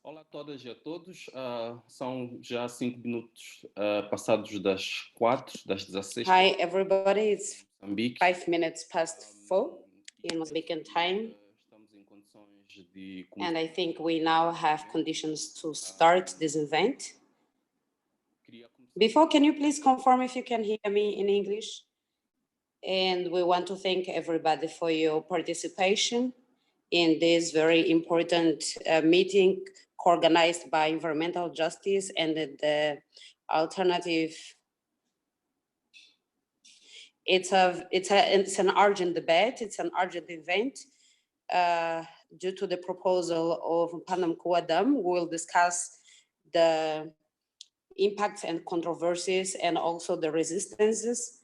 Olá a todas e a todos. São já 5 minutos passados das 4, das 16. Hi, everybody. It's Moçambique. 5 minutes past 4 in Mozambican time. Estamos em condições de And I think we now have conditions to start this event. Before, can you please confirm if you can hear me in English? And we want to thank everybody for your participation in this very important meeting co-organized by Environmental Justice and the Alternative. It's an urgent debate. It's an urgent event due to the proposal of Mphanda Nkuwa Dam. We will discuss the impacts and controversies and also the resistances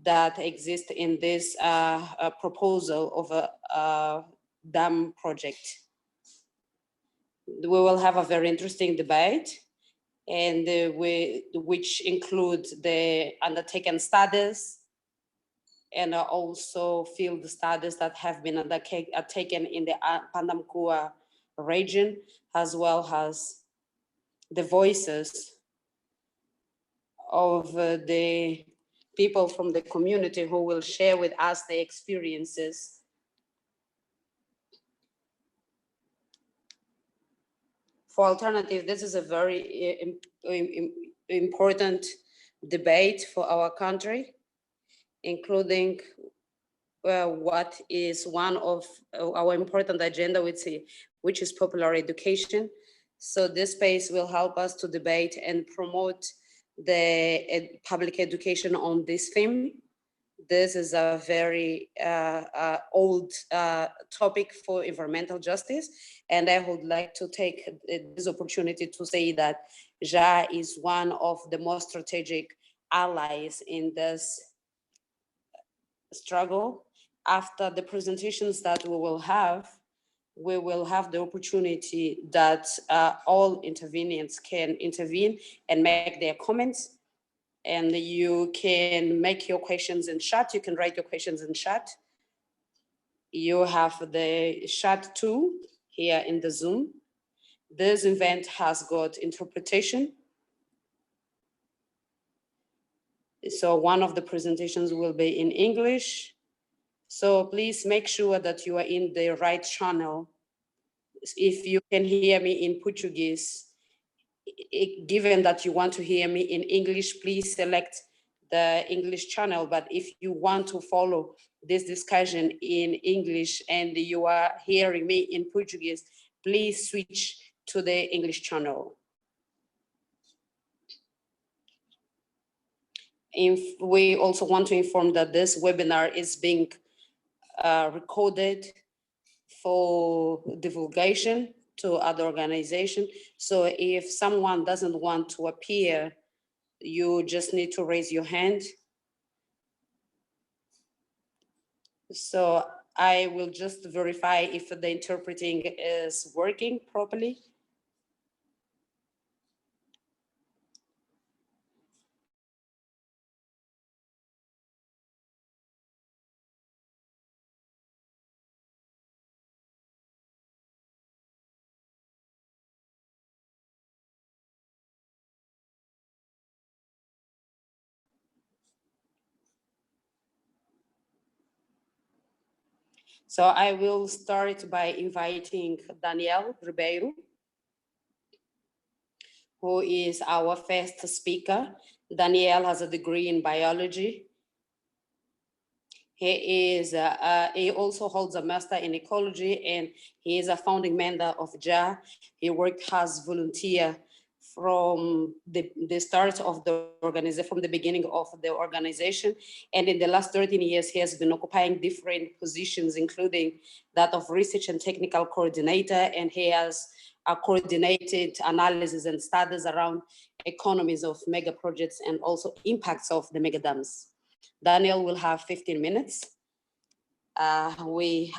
that exist in this proposal of a dam project. We will have a very interesting debate, and which includes the undertaken studies and also field studies that have been undertaken in the Mphanda Nkuwa region, as well as the voices of the people from the community who will share with us their experiences. For Alternative, this is a very important debate for our country, including what is one of our important agenda, which is popular education. So this space will help us to debate and promote the public education on this theme. This is a very old topic for environmental justice. And I would like to take this opportunity to say that JA is one of the most strategic allies in this struggle. After the presentations that we will have the opportunity that all intervenants can intervene and make their comments. And you can make your questions in chat. You can write your questions in chat. You have the chat tool here in the Zoom. This event has got interpretation. So one of the presentations will be in English. So please make sure that you are in the right channel. If you can hear me in Portuguese, given that you want to hear me in English, please select the English channel. But if you want to follow this discussion in English and you are hearing me in Portuguese, please switch to the English channel. We also want to inform that this webinar is being recorded for divulgation to other organizations. So if someone doesn't want to appear, you just need to raise your hand. So I will just verify if the interpreting is working properly. So I will start by inviting Daniel Ribeiro, who is our first speaker. Daniel has a degree in biology. He also holds a master in ecology, and he is a founding member of JA. He worked as volunteer from the start of the organization, from the beginning of the organization. And in the last 13 years, he has been occupying different positions, including that of research and technical coordinator. And he has coordinated analysis and studies around economies of mega projects and also impacts of the mega dams. Daniel will have 15 minutes. We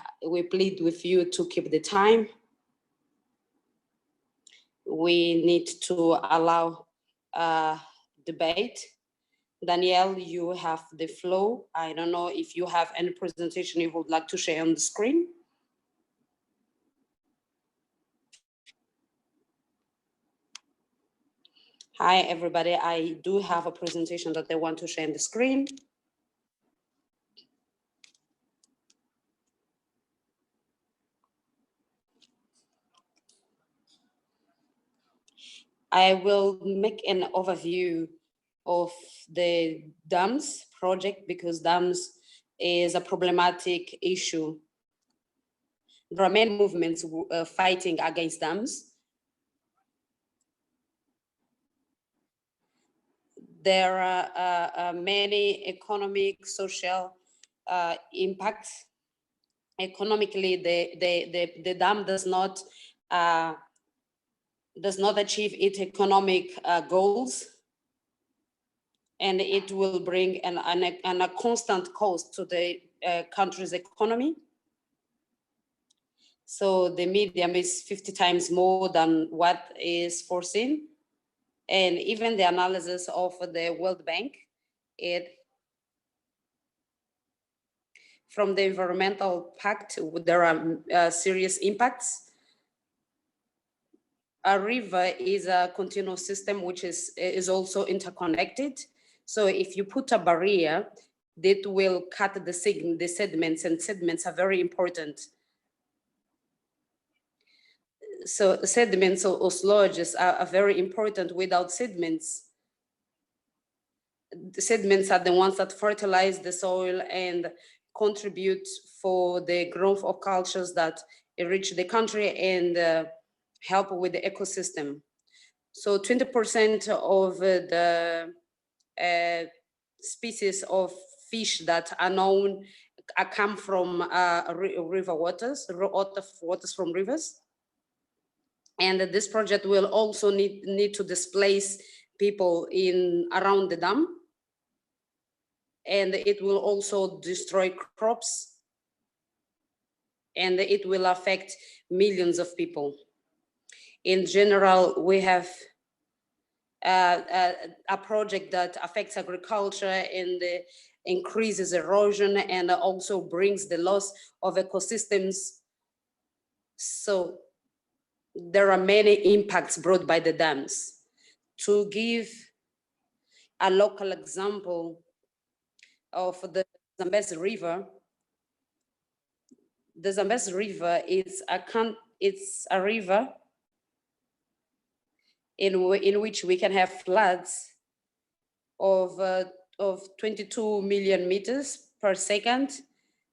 plead with you to keep the time. We need to allow debate. Daniel, you have the floor. I don't know if you have any presentation you would like to share on the screen. Hi, everybody. I do have a presentation that I want to share on the screen. I will make an overview of the dams project because dams is a problematic issue. There are many movements fighting against dams. There are many economic, social impacts. Economically, the dam does not achieve its economic goals, and it will bring a constant cost to the country's economy. So the medium is 50 times more than what is foreseen. And even the analysis of the World Bank, from the environmental pact, there are serious impacts. A river is a continuous system which is also interconnected. So if you put a barrier, that will cut the sediments, and sediments are very important. So sediments or sludges are very important. Without sediments, the sediments are the ones that fertilize the soil and contribute for the growth of cultures that enrich the country and help with the ecosystem. So 20% of the species of fish that are known come from river waters from rivers. And this project will also need to displace people around the dam. And it will also destroy crops. And it will affect millions of people. In general, we have a project that affects agriculture and increases erosion and also brings the loss of ecosystems. So there are many impacts brought by the dams. To give a local example of the Zambezi River, the Zambezi River is a river in which we can have floods of 22 million meters per second,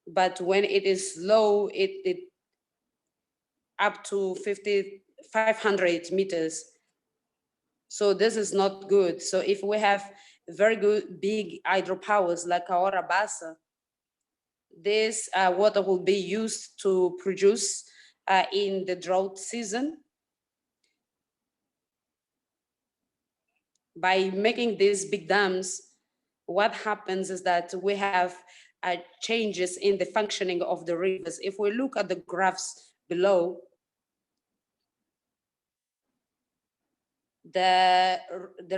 but when it is low, it up to 500 meters. So this is not good. So if we have very good big hydropowers like Cahora Bassa, this water will be used to produce in the drought season. By making these big dams, what happens is that we have changes in the functioning of the rivers. If we look at the graphs below, the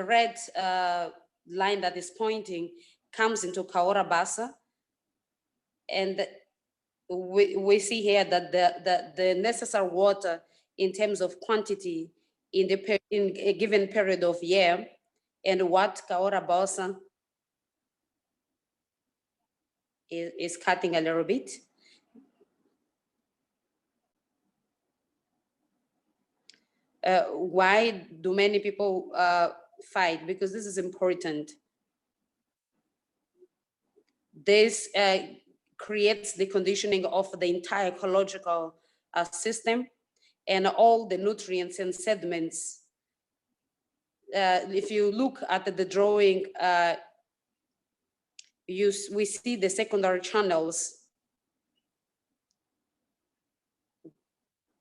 red line that is pointing comes into Cahora Bassa, and we see here that the necessary water in terms of quantity in a given period of year, and what Cahora Bassa is cutting a little bit. Why do many people fight? Because this is important. This creates the conditioning of the entire ecological system and all the nutrients and sediments. If you look at the drawing, we see the secondary channels.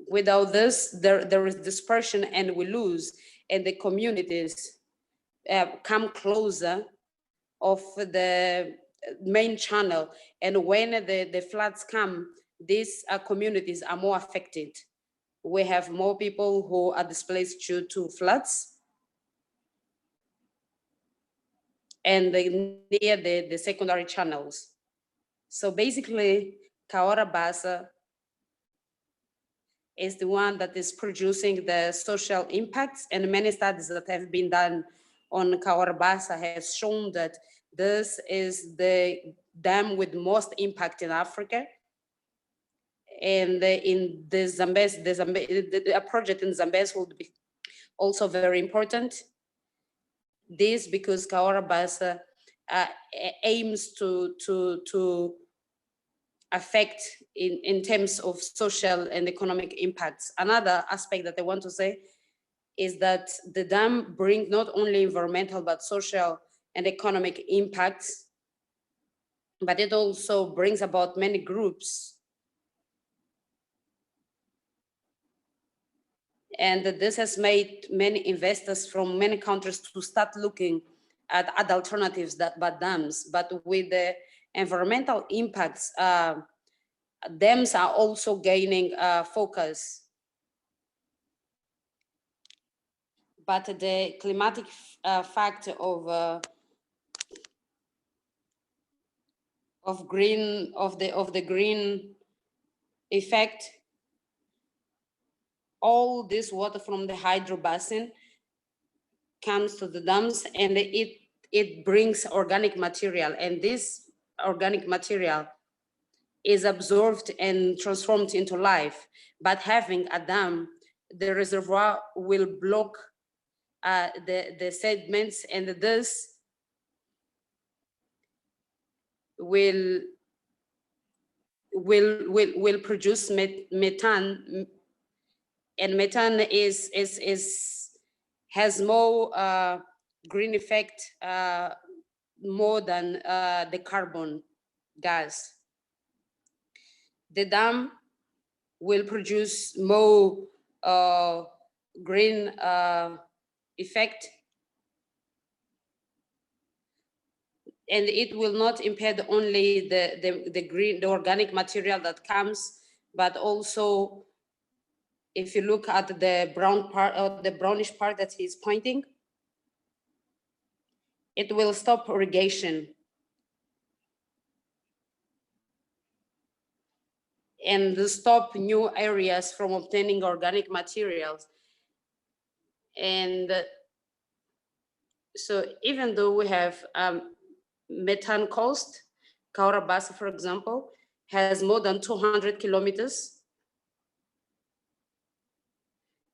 Without this, there is dispersion and we lose, and the communities come closer of the main channel. And when the floods come, these communities are more affected. We have more people who are displaced due to floods. And near the secondary channels. So basically, Cahora Bassa is the one that is producing the social impacts, and many studies that have been done on Cahora Bassa has shown that this is the dam with most impact in Africa. And in the Zambezi, a project in Zambezi will be also very important. This because Cahora Bassa aims to affect in terms of social and economic impacts. Another aspect that I want to say is that the dam brings not only environmental but social and economic impacts, but it also brings about many groups. And this has made many investors from many countries to start looking at other alternatives but dams. But with the environmental impacts, dams are also gaining focus. But the climatic factor of the green effect, all this water from the hydro basin comes to the dams, and it brings organic material, and this organic material is absorbed and transformed into life. But having a dam, the reservoir will block the sediments, and this will produce methane, and methane has more green effect more than the carbon gas. The dam will produce more green effect, and it will not impair only the organic material that comes, but also if you look at the brown part or the brownish part that he's pointing, it will stop irrigation and stop new areas from obtaining organic materials. And so even though we have methane coast, Cahora Bassa, for example, has more than 200 kilometers.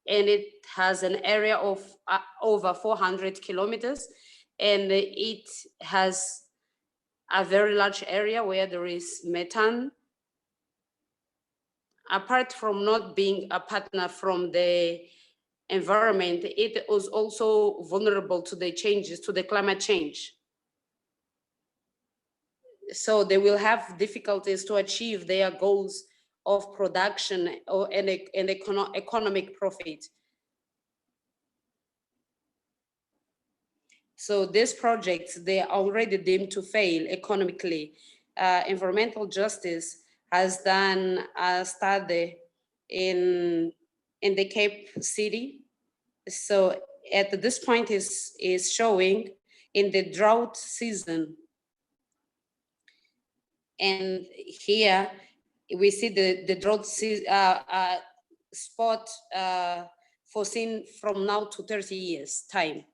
And it has an area of over 400 kilometers. And it has a very large area where there is methane. Apart from not being a partner from the environment, it was also vulnerable to the changes, to the climate change. So they will have difficulties to achieve their goals of production and economic profit. So these projects, they are already deemed to fail economically. Environmental Justice has done a study in the Cape City. So at this point is showing in the drought season. And here we see the drought spot foreseen from now to 30 years time.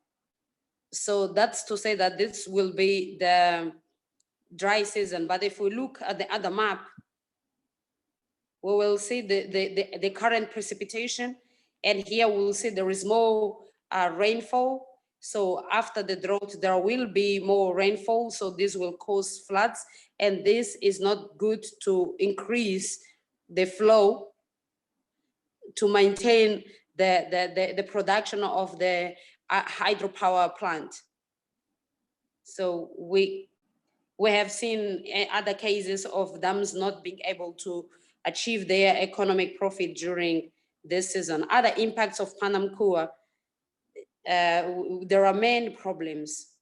So that's to say that this will be the dry season. But if we look at the other map, we will see the current precipitation. And here we'll see there is more rainfall. So after the drought, there will be more rainfall. So this will cause floods. And this is not good to increase the flow to maintain the production of the hydropower plant. So we have seen other cases of dams not being able to achieve their economic profit during this season. Other impacts of Mphanda Nkuwa, there are many problems.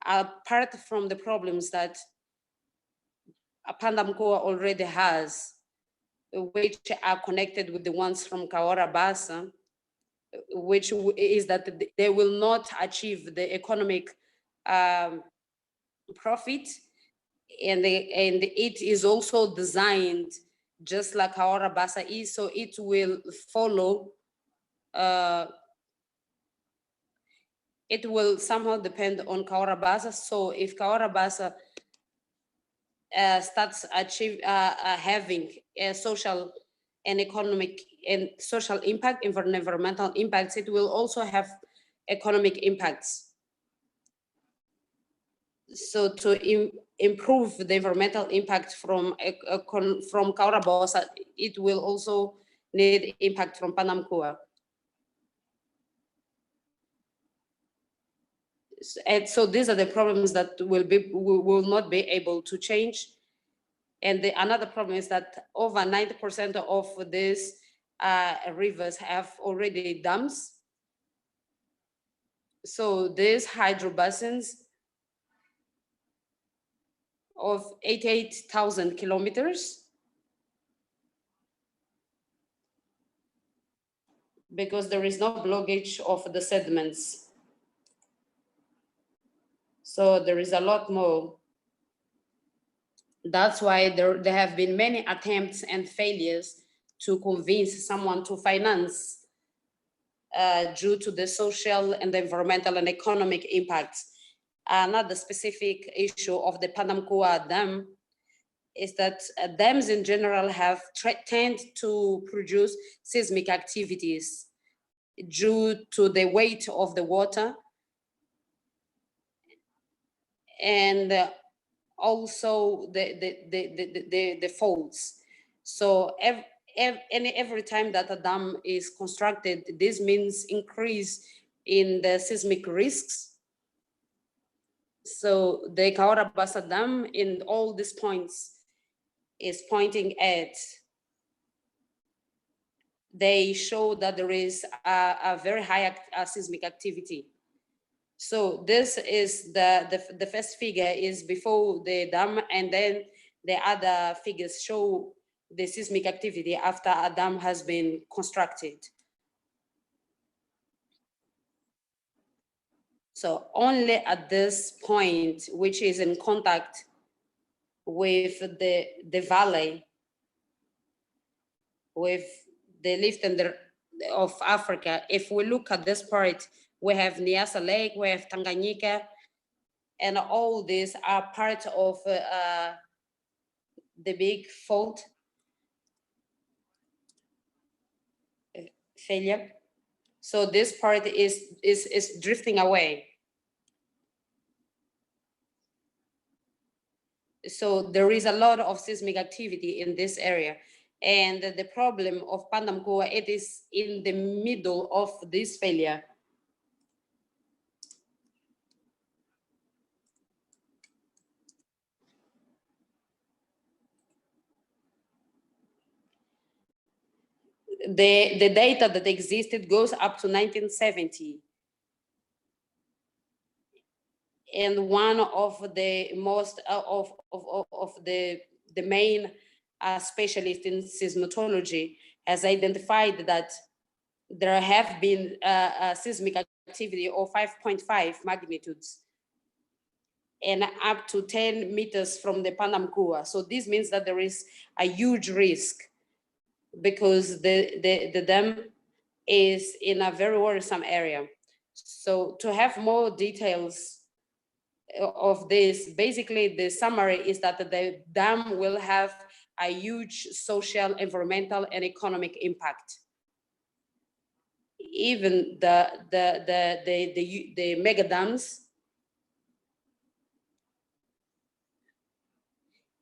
Apart from the problems that Mphanda Nkuwa already has, which are connected with the ones from Cahora Bassa, which is that they will not achieve the economic profit, and it is also designed just like Cahora Bassa is, so it will follow, it will somehow depend on Cahora Bassa. So if Cahora Bassa starts having a social and economic and social impact, environmental impacts, it will also have economic impacts. So to improve the environmental impact from Cahora Bassa, it will also need impact from Mphanda Nkuwa. And so these are the problems that we will not be able to change. And another problem is that over 90% of these rivers have already dams. So these hydro basins of 88,000 kilometers, because there is no blockage of the sediments. So there is a lot more. That's why there have been many attempts and failures to convince someone to finance due to the social and the environmental and economic impacts. Another specific issue of the Mphanda Nkuwa Dam is that dams in general have tend to produce seismic activities due to the weight of the water and also the faults. So every time that a dam is constructed, this means increase in the seismic risks. So the Cahora Bassa Dam in all these points is pointing at, they show that there is a very high seismic activity. So this is the first figure is before the dam, and then the other figures show the seismic activity after a dam has been constructed. So only at this point, which is in contact with the valley, with the lift and of Africa, if we look at this part, we have Nyasa Lake, we have Tanganyika, and all these are part of the big fault failure. So this part is drifting away. So there is a lot of seismic activity in this area. And the problem of Mphanda Nkuwa, it is in the middle of this failure. The data that existed goes up to 1970. And one of the most of the main specialists in seismology has identified that there have been seismic activity of 5.5 magnitudes and up to 10 meters from the Mphanda Nkuwa. So this means that there is a huge risk because the dam is in a very worrisome area. So to have more details of this, basically the summary is that the dam will have a huge social, environmental, and economic impact. Even the mega dams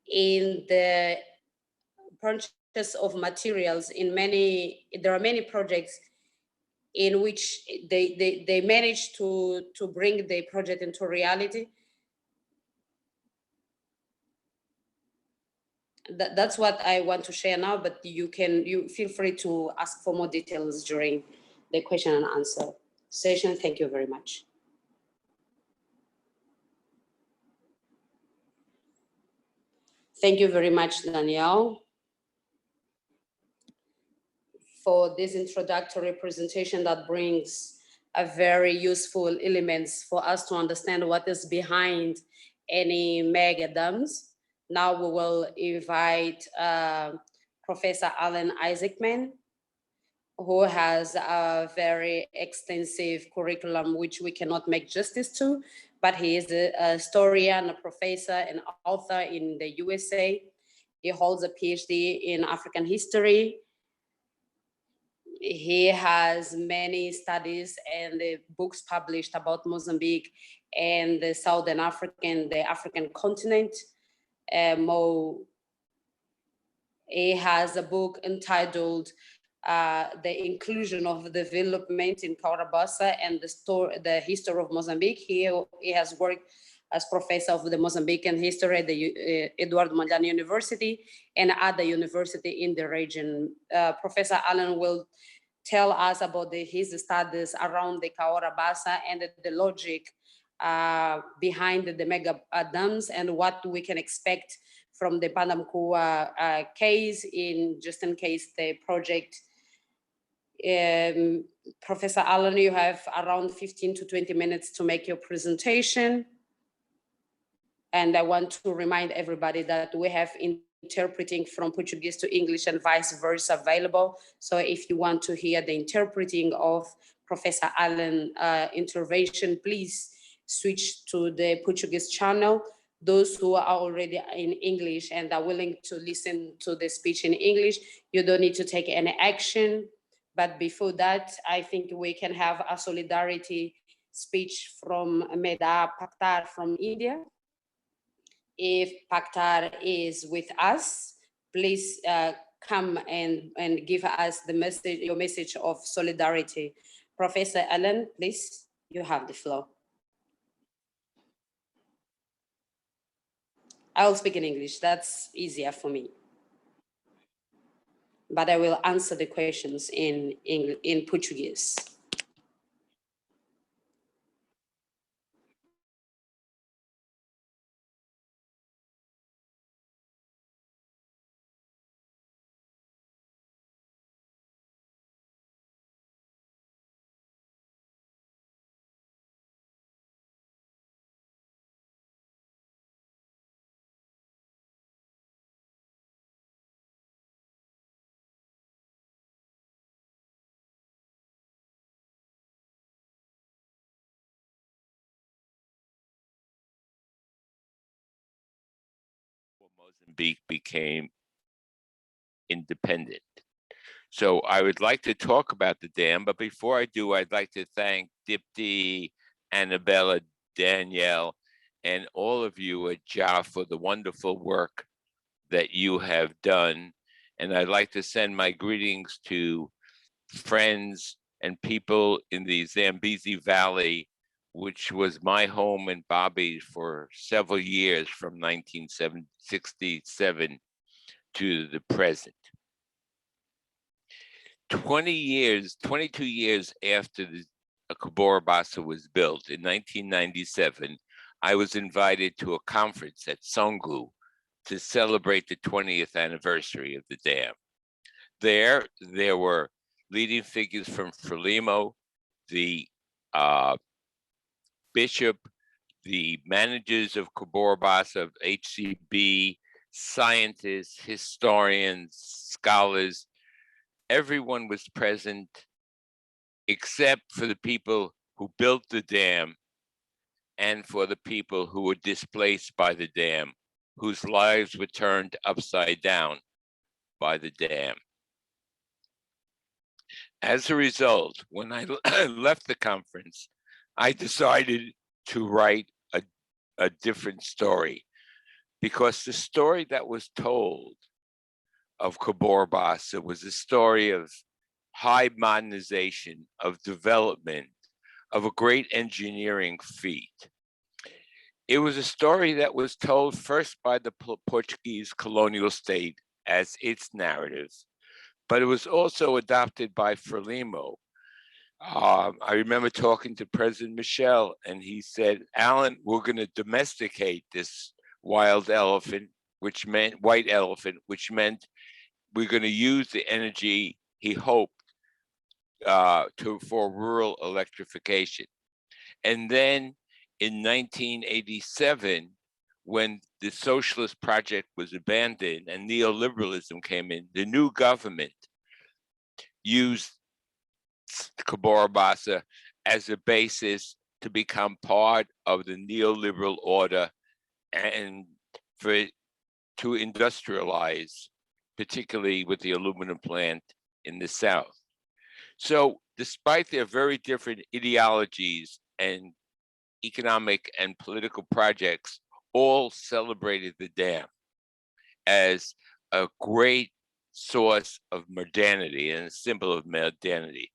in the purchase of materials there are many projects in which they manage to bring the project into reality. That's what I want to share now, but you feel free to ask for more details during the question and answer session. Thank you very much. Thank you very much, Danielle, for this introductory presentation that brings a very useful elements for us to understand what is behind any mega dams. Now we will invite Professor Alan Isaacman, who has a very extensive curriculum, which we cannot make justice to, but he is a historian, a professor, an author in the USA. He holds a PhD in African history. He has many studies and books published about Mozambique and the Southern African, the African continent. He has a book entitled The Inclusion of Development in Cahora Bassa and the History of Mozambique. He has worked as professor of the Mozambican history at the Eduardo Mondlane University and other university in the region. Professor Allen will tell us about his studies around the Cahora Bassa and the logic behind the mega dams and what we can expect from the Mphanda Nkuwa case, just in case the project. Professor Allen, you have around 15 to 20 minutes to make your presentation. And I want to remind everybody that we have interpreting from Portuguese to English and vice versa available. So if you want to hear the interpreting of Professor Allen's intervention, please switch to the Portuguese channel. Those who are already in English and are willing to listen to the speech in English, you don't need to take any action. But before that, I think we can have a solidarity speech from Meda Paktar from India. If Paktar is with us, please come and give us the message, your message of solidarity. Professor Allen, please, you have the floor. I will speak in English, that's easier for me. But I will answer the questions in Portuguese. Mozambique became independent. So I would like to talk about the dam, but before I do, I'd like to thank Dipti, Annabella, Danielle, and all of you at JA for the wonderful work that you have done. And I'd like to send my greetings to friends and people in the Zambezi Valley, which was my home and Bobby's for several years from 1967 to the present. 22 years after the Cahora Bassa was built in 1997, I was invited to a conference at Songu to celebrate the 20th anniversary of the dam. There were leading figures from Frelimo, the bishop, the managers of Cahora Bassa, of HCB, scientists, historians, scholars. Everyone was present except for the people who built the dam and for the people who were displaced by the dam, whose lives were turned upside down by the dam. As a result, when I left the conference, I decided to write a different story, because the story that was told of Cahora Bassa was a story of high modernization, of development, of a great engineering feat. It was a story that was told first by the Portuguese colonial state as its narrative, but it was also adopted by Frelimo. I remember talking to President Michel, and he said, Alan, we're going to domesticate this wild elephant, which meant white elephant, which meant we're going to use the energy he hoped for rural electrification. And then in 1987, when the socialist project was abandoned and neoliberalism came in, the new government used Cahora Bassa as a basis to become part of the neoliberal order and to industrialize, particularly with the aluminum plant in the South. So despite their very different ideologies and economic and political projects, all celebrated the dam as a great source of modernity and a symbol of modernity.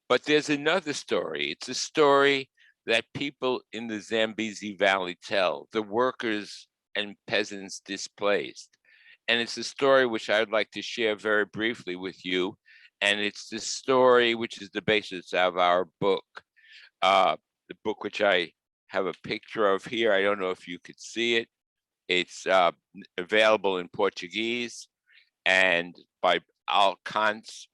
But there's another story. It's a story that people in the Zambezi Valley tell, the workers and peasants displaced. And it's a story which I would like to share very briefly with you. And it's the story which is the basis of our book, the book which I have a picture of here. I don't know if you could see it. It's available in Portuguese and by Alcance,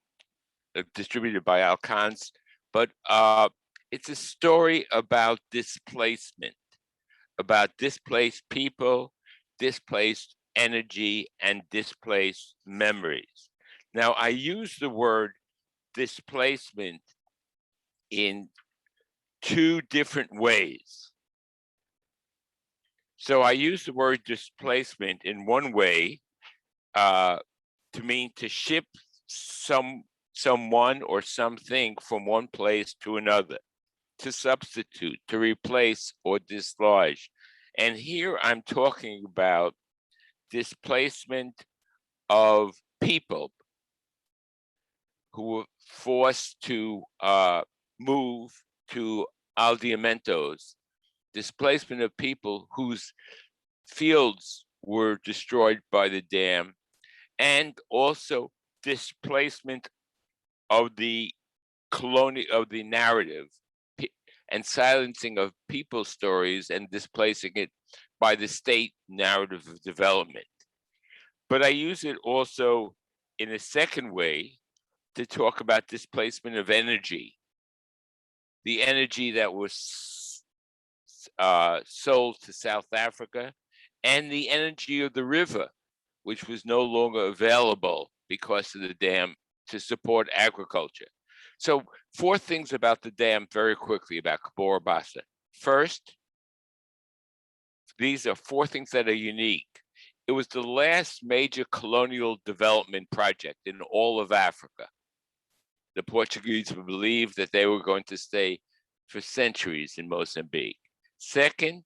distributed by Alcance. But it's a story about displacement, about displaced people, displaced energy, and displaced memories. Now, I use the word displacement in two different ways. So I use the word displacement in one way to mean to ship someone or something from one place to another, to substitute, to replace, or dislodge. And here I'm talking about displacement of people who were forced to move to aldeamentos, displacement of people whose fields were destroyed by the dam, and also displacement of the narrative and silencing of people's stories and displacing it by the state narrative of development. But I use it also in a second way to talk about displacement of energy, the energy that was sold to South Africa, and the energy of the river, which was no longer available because of the dam to support agriculture. So 4 things about the dam very quickly about Cahora Bassa. First, these are 4 things that are unique. It was the last major colonial development project in all of Africa. The Portuguese believed that they were going to stay for centuries in Mozambique. Second,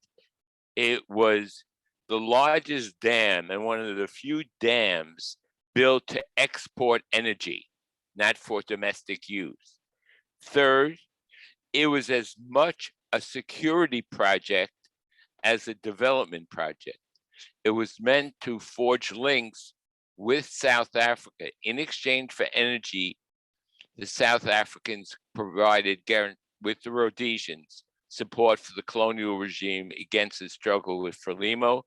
it was the largest dam and one of the few dams built to export energy, not for domestic use. Third, it was as much a security project as a development project. It was meant to forge links with South Africa. In exchange for energy, the South Africans provided, with the Rhodesians, support for the colonial regime against the struggle with Frelimo.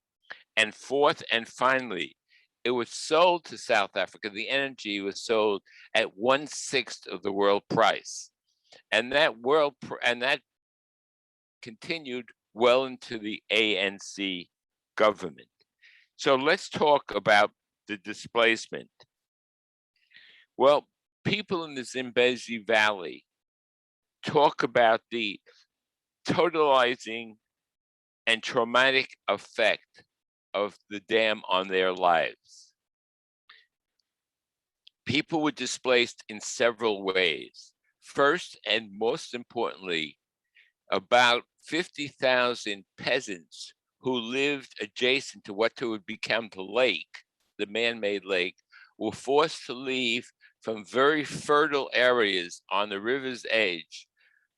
And fourth and finally, it was sold to South Africa. The energy was sold at 1/6 of the world price. And that continued well into the ANC government. So let's talk about the displacement. Well, people in the Zambezi Valley talk about the totalizing and traumatic effect of the dam on their lives. People were displaced in several ways. First, and most importantly, about 50,000 peasants who lived adjacent to what would become the lake, the man-made lake, were forced to leave from very fertile areas on the river's edge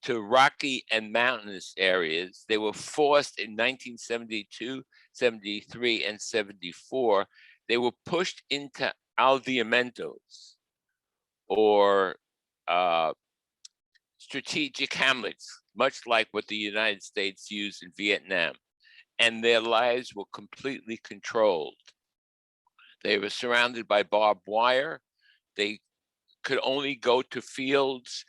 to rocky and mountainous areas. They were forced in 1972, 73, and 74. They were pushed into aldeamentos, or strategic hamlets, much like what the United States used in Vietnam. And their lives were completely controlled. They were surrounded by barbed wire. They could only go to fields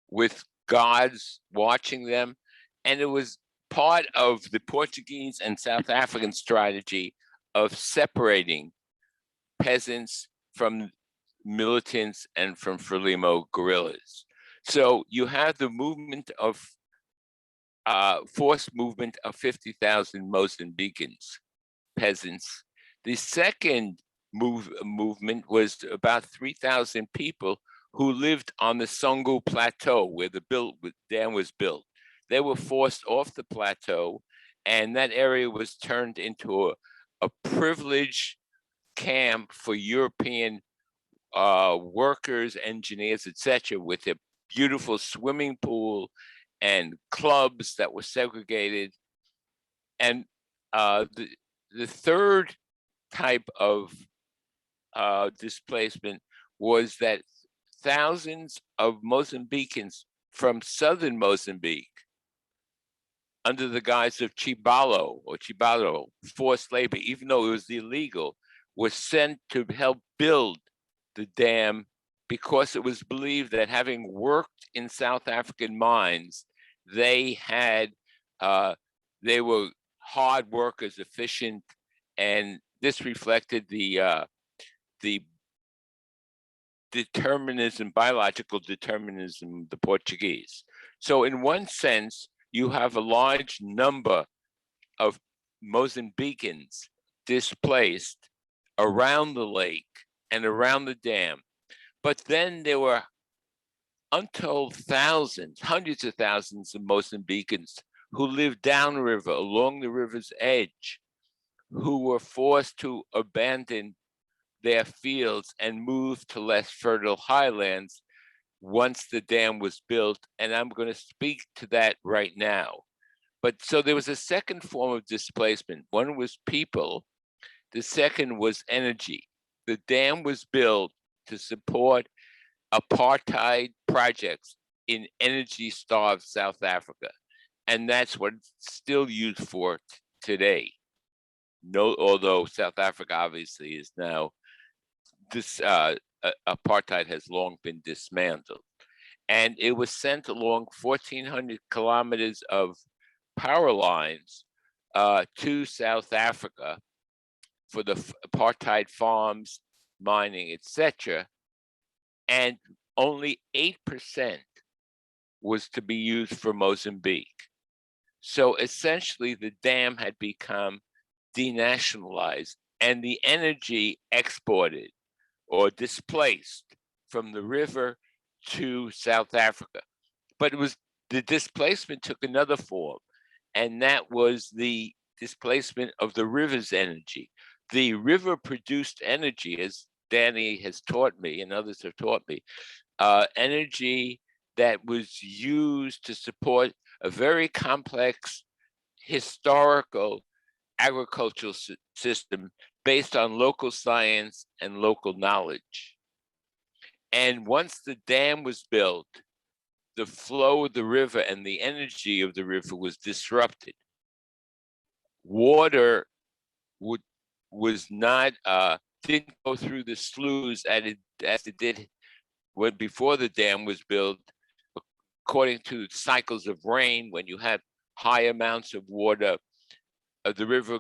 with guards watching them. And it was part of the Portuguese and South African strategy of separating peasants from militants and from Frelimo guerrillas. So you have the movement of forced movement of 50,000 Mozambicans, peasants. The second movement was about 3,000 people who lived on the Songo Plateau where the dam was built. They were forced off the plateau, and that area was turned into a privileged camp for European workers, engineers, etc., with a beautiful swimming pool and clubs that were segregated. And the third type of displacement was that thousands of Mozambicans from southern Mozambique, under the guise of chibalo, forced labor, even though it was illegal, was sent to help build the dam because it was believed that having worked in South African mines, they were hard workers, efficient, and this reflected the determinism, biological determinism of the Portuguese. So in one sense, you have a large number of Mozambicans displaced around the lake and around the dam. But then there were untold thousands, hundreds of thousands of Mozambicans who lived downriver along the river's edge, who were forced to abandon their fields and move to less fertile highlands once the dam was built. And I'm going to speak to that right now. But so there was a second form of displacement. One was people. The second was energy. The dam was built to support apartheid projects in energy-starved South Africa. And that's what it's still used for today. Although South Africa obviously is now, apartheid has long been dismantled. And it was sent along 1,400 kilometers of power lines to South Africa for the apartheid farms, mining, etc. And only 8% was to be used for Mozambique. So essentially the dam had become denationalized and the energy exported or displaced from the river to South Africa. But the displacement took another form, and that was the displacement of the river's energy. The river produced energy, as Danny has taught me and others have taught me, energy that was used to support a very complex historical agricultural system based on local science and local knowledge. And once the dam was built, the flow of the river and the energy of the river was disrupted. Water didn't go through the sloughs as it did before the dam was built, according to cycles of rain. When you have high amounts of water, the river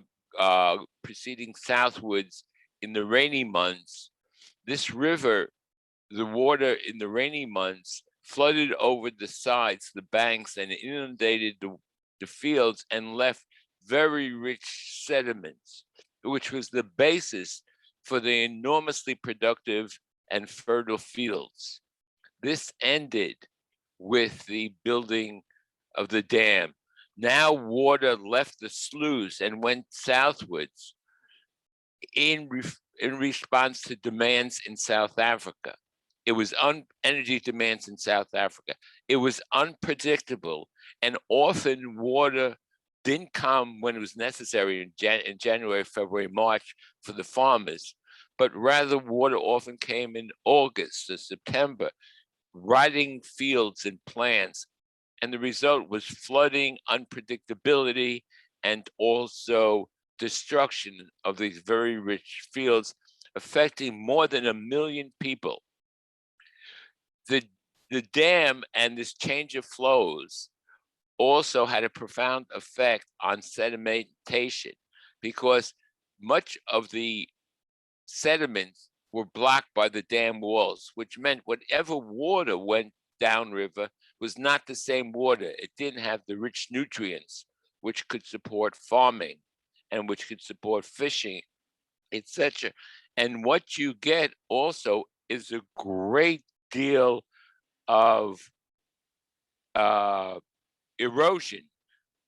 proceeding southwards in the rainy months, this river, the water in the rainy months flooded over the sides, the banks, and inundated the fields and left very rich sediments, which was the basis for the enormously productive and fertile fields. This ended with the building of the dam. Now water left the sloughs and went southwards in response to demands in South Africa. It was energy demands in South Africa. It was unpredictable, and often water didn't come when it was necessary in January, February, March for the farmers, but rather water often came in August or September, rotting fields and plants. And the result was flooding, unpredictability, and also destruction of these very rich fields, affecting more than 1 million people. The dam and this change of flows also had a profound effect on sedimentation, because much of the sediments were blocked by the dam walls, which meant whatever water went downriver was not the same water. It didn't have the rich nutrients which could support farming and which could support fishing, etc. And what you get also is a great deal of erosion,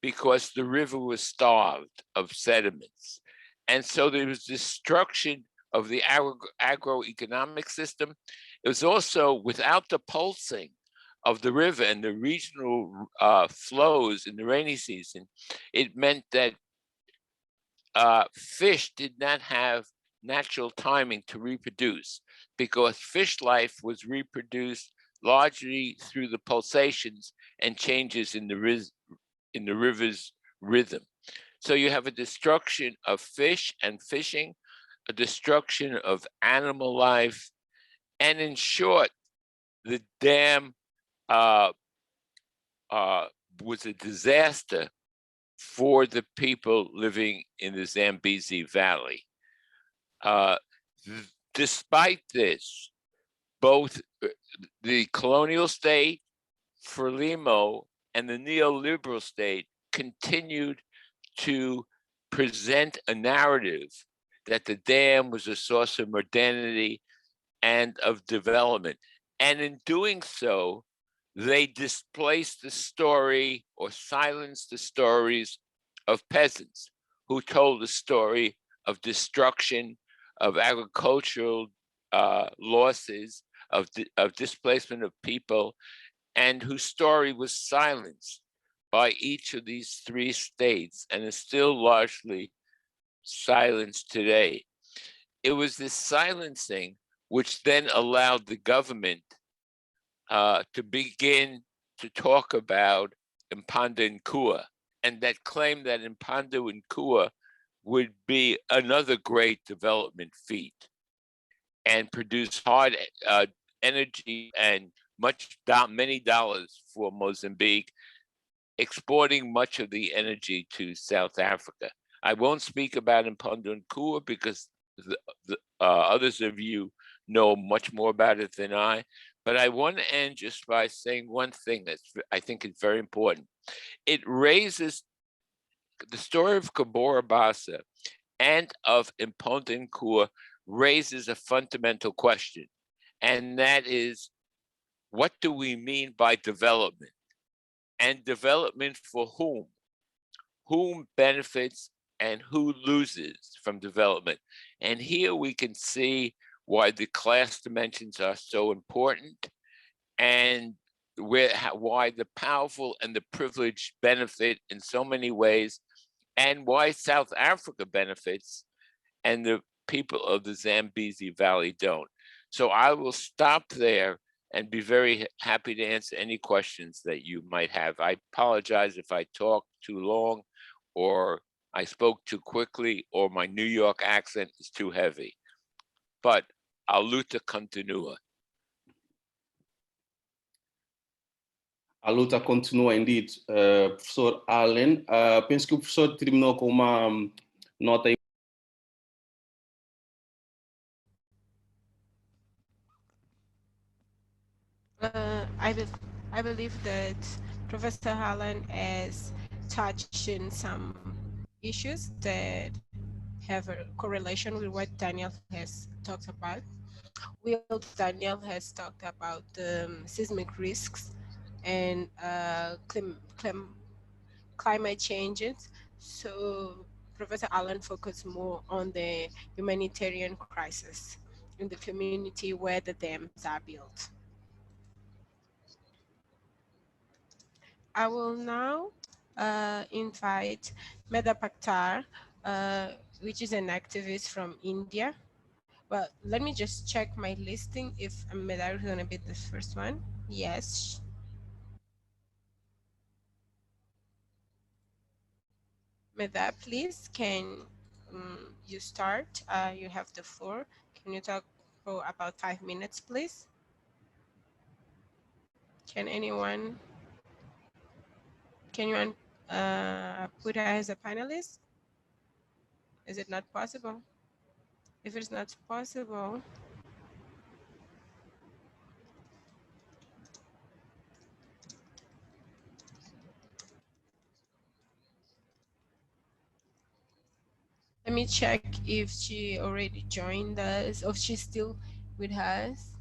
because the river was starved of sediments. And so there was destruction of the agroeconomic system. It was also, without the pulsing of the river and the regional flows in the rainy season, it meant that fish did not have natural timing to reproduce, because fish life was reproduced largely through the pulsations and changes in the river's rhythm. So you have a destruction of fish and fishing, a destruction of animal life, and in short, the dam was a disaster for the people living in the Zambezi Valley. Despite this, both the colonial state, Frelimo, and the neoliberal state continued to present a narrative that the dam was a source of modernity and of development. And in doing so, they displaced the story or silenced the stories of peasants who told the story of destruction, of agricultural losses, of displacement of people, and whose story was silenced by each of these three states and is still largely silenced today. It was this silencing which then allowed the government to begin to talk about Mphanda Nkuwa, and that claimed that Mphanda Nkuwa would be another great development feat and produce hard energy and many dollars for Mozambique, exporting much of the energy to South Africa. I won't speak about Mphanda Nkuwa because others of you know much more about it than I, but I want to end just by saying one thing that I think is very important. It raises the story of Cahora Bassa and of Mphanda Nkuwa raises a fundamental question, and that is, what do we mean by development? And development for whom? Whom benefits and who loses from development? And here we can see why the class dimensions are so important, and why the powerful and the privileged benefit in so many ways, and why South Africa benefits and the people of the Zambezi Valley don't. So I will stop there and be very happy to answer any questions that you might have. I apologize if I talk too long, or I spoke too quickly, or my New York accent is too heavy. But a luta continua. A luta continua, indeed. Professor Allen, penso que o professor terminou com uma nota. I believe that Professor Allen has touched on some issues that have a correlation with what Daniel has talked about. Daniel has talked about seismic risks and climate changes. So Professor Allen focused more on the humanitarian crisis in the community where the dams are built. I will now invite Mphanda Nkuwa, which is an activist from India. Well, let me just check my listing if Mphanda is going to be the first one. Yes. Mphanda, please, can you start? You have the floor. Can you talk for about 5 minutes, please? Can Can you put her as a panelist? Is it not possible? If it's not possible, let me check if she already joined us or she's still with us.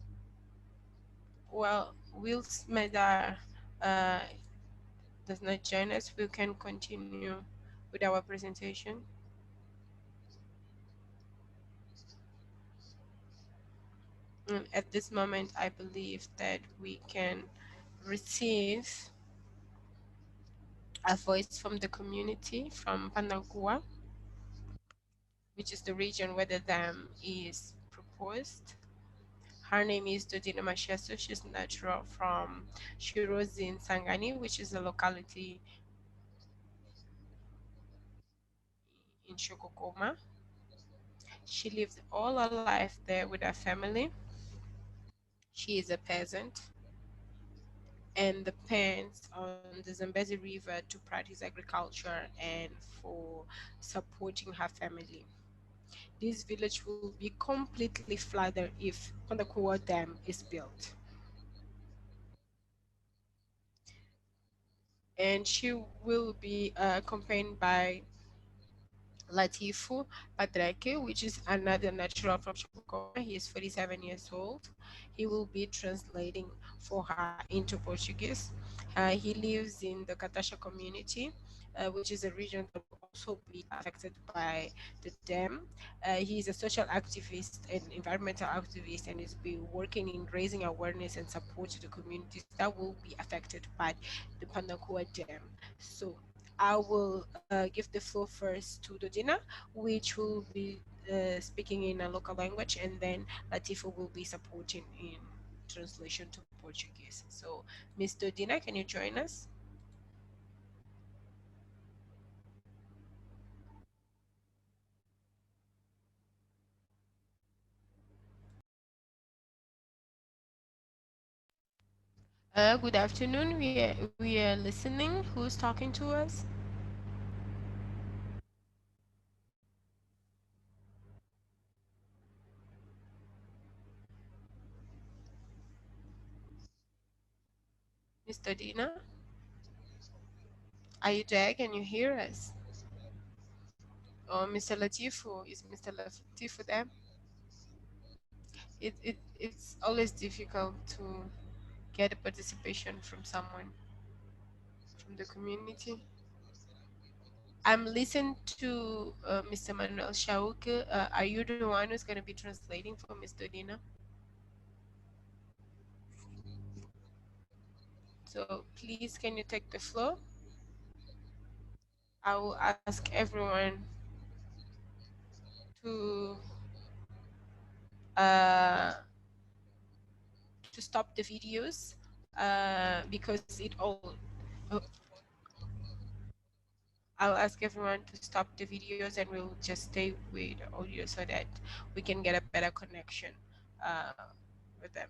Well, Will Smeda does not join us. We can continue with our presentation. At this moment, I believe that we can receive a voice from the community, from Mphanda Nkuwa, which is the region where the dam is proposed. Her name is Dodina Masheso. She's natural from Shirozi in Sangani, which is a locality in Shokokoma. She lived all her life there with her family. She is a peasant and depends on the Zambezi River to practice agriculture and for supporting her family. This village will be completely flooded if Mphanda Nkuwa Dam is built. And she will be accompanied by Latifu Padrake, which is another natural from Chocoma. He is 47 years old. He will be translating for her into Portuguese. He lives in the Katasha community, which is a region that will also be affected by the dam. He is a social activist and environmental activist and is be working in raising awareness and support to the communities that will be affected by the Mphanda Nkuwa Dam. So I will give the floor first to Dodina, which will be speaking in a local language, and then Latifa will be supporting in translation to Portuguese. So, Ms. Dodina, can you join us? Good afternoon. We are listening. Who's talking to us? Mr. Dina? Are you there? Can you hear us? Or Mr. Latifu? Is Mr. Latifu there? It's always difficult to get a participation from someone from the community. I'm listening to Mr. Manuel Shauke. Are you the one who's going to be translating for Ms. Dodina? So please, can you take the floor? I will ask everyone to uh, to stop the videos because it all. Oh, I'll ask everyone to stop the videos and we'll just stay with audio so that we can get a better connection uh, with them.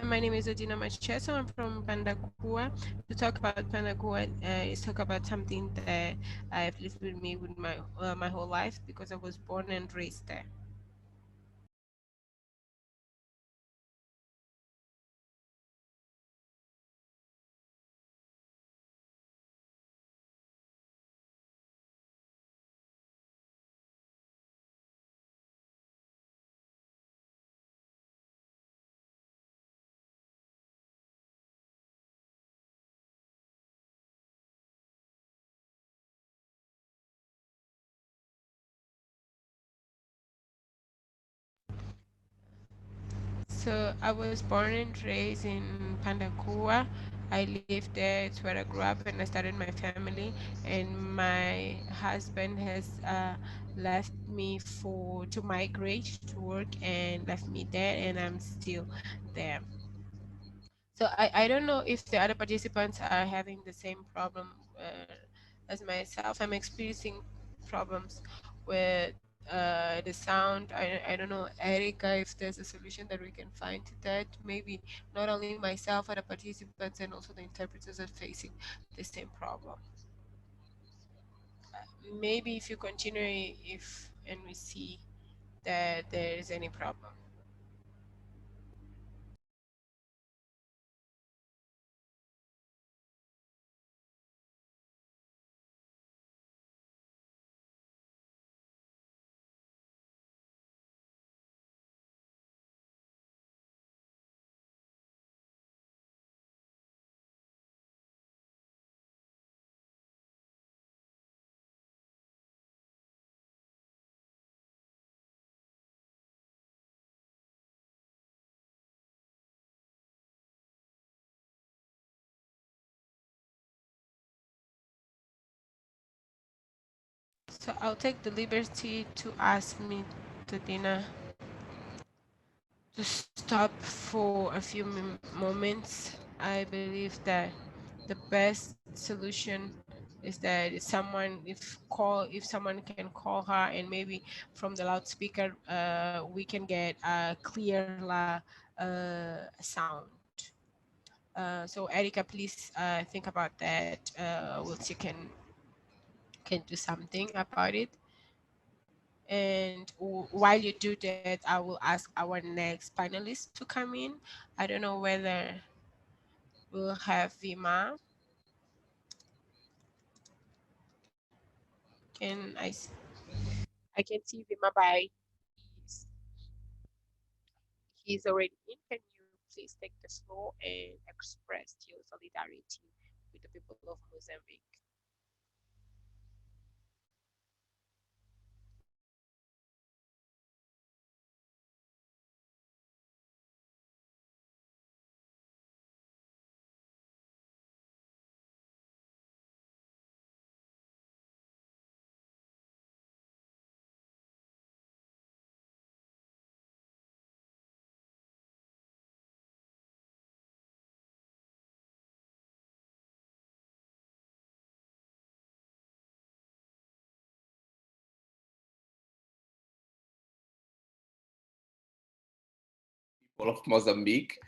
My name is Adina Macheso. I'm from Mphanda Nkuwa. To talk about Mphanda Nkuwa is talk about something that I've lived with me with my whole life because I was born and raised there. So I was born and raised in Mphanda Nkuwa. I live there. It's where I grew up and I started my family. And my husband has left me to migrate to work and left me there, and I'm still there. So I don't know if the other participants are having the same problem as myself. I'm experiencing problems with the sound. I don't know, Erica, if there's a solution that we can find to that. Maybe not only myself, other participants, and also the interpreters are facing the same problem. Maybe if you continue, if and we see that there is any problem. So I'll take the liberty to ask me, Tatina, to stop for a few moments. I believe that the best solution is that if someone can call her, and maybe from the loudspeaker we can get a clear sound. So Erica, please think about that. We'll see can do something about it. And while you do that, I will ask our next panelist to come in. I don't know whether we'll have Vima. Can I can see Vima by he's, he's already in. Can you please take the floor and express your solidarity with the people of Mozambique? Of Mozambique.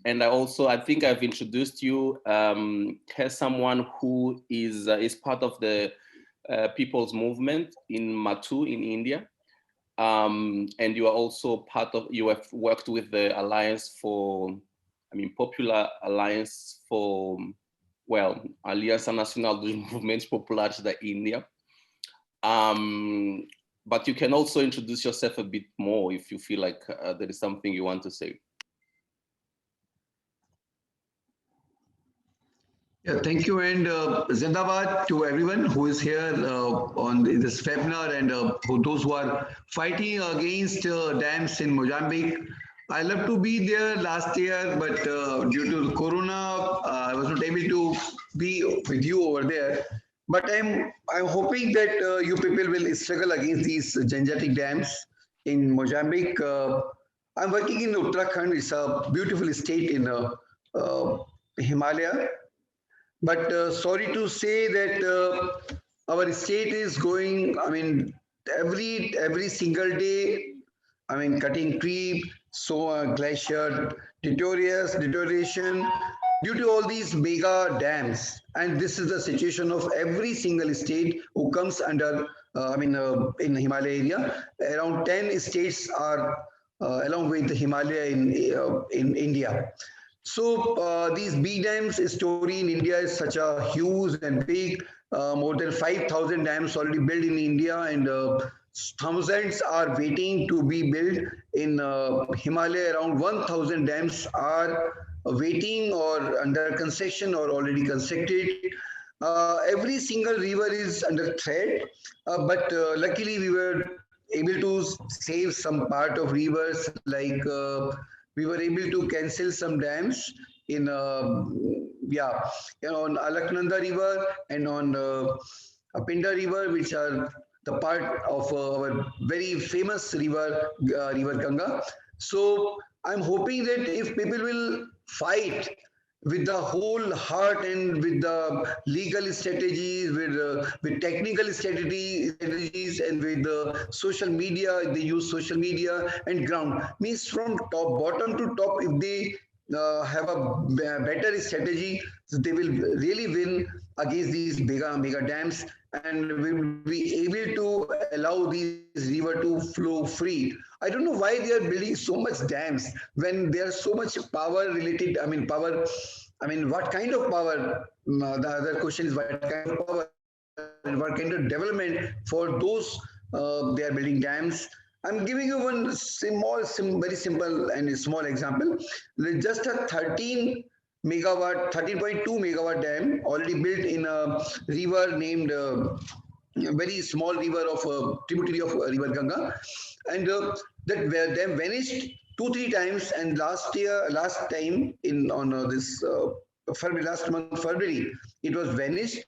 And I think I've introduced you as someone who is part of the people's movement in Maputo in India. And you are also you have worked with the Alliance for, Popular Alliance for, Aliança Nacional dos Movimentos Populares da Índia. But you can also introduce yourself a bit more if you feel like there is something you want to say. Yeah, thank you, and Zindabad to everyone who is here on this webinar, and those who are fighting against dams in Mozambique. I love to be there last year, but due to Corona, I was not able to be with you over there. But I'm hoping that you people will struggle against these gigantic dams in Mozambique. I'm working in Uttarakhand. It's a beautiful state in Himalaya. But sorry to say that our state is going, every single day, cutting tree, so glacier deterioration due to all these mega dams. And this is the situation of every single state who comes under, in the Himalaya area. Around 10 states are along with the Himalaya in India. So these big dams story in India is such a huge and big, more than 5,000 dams already built in India, and thousands are waiting to be built in Himalaya. Around 1,000 dams are waiting or under construction or already constructed. Every single river is under threat, but luckily we were able to save some part of rivers, like we were able to cancel some dams in yeah, on Alaknanda River and on Mphanda River, which are the part of our very famous river, River Ganga. So I'm hoping that if people will fight with the whole heart and with the legal strategies, with technical strategies, and with the social media, they use social media and ground. Means from top, bottom to top, if they have a better strategy, so they will really win against these mega dams, and will be able to allow these river to flow free. I don't know why they are building so much dams when there's so much power related. I mean, power. I mean, what kind of power? The other question is what kind of power, what kind of development for those they are building dams. I'm giving you one very simple and small example. Just a 13.2 megawatt dam already built in a river named a very small river of tributary of River Ganga, and that dam vanished 2-3 times. And last time in on this February, last month February, it was vanished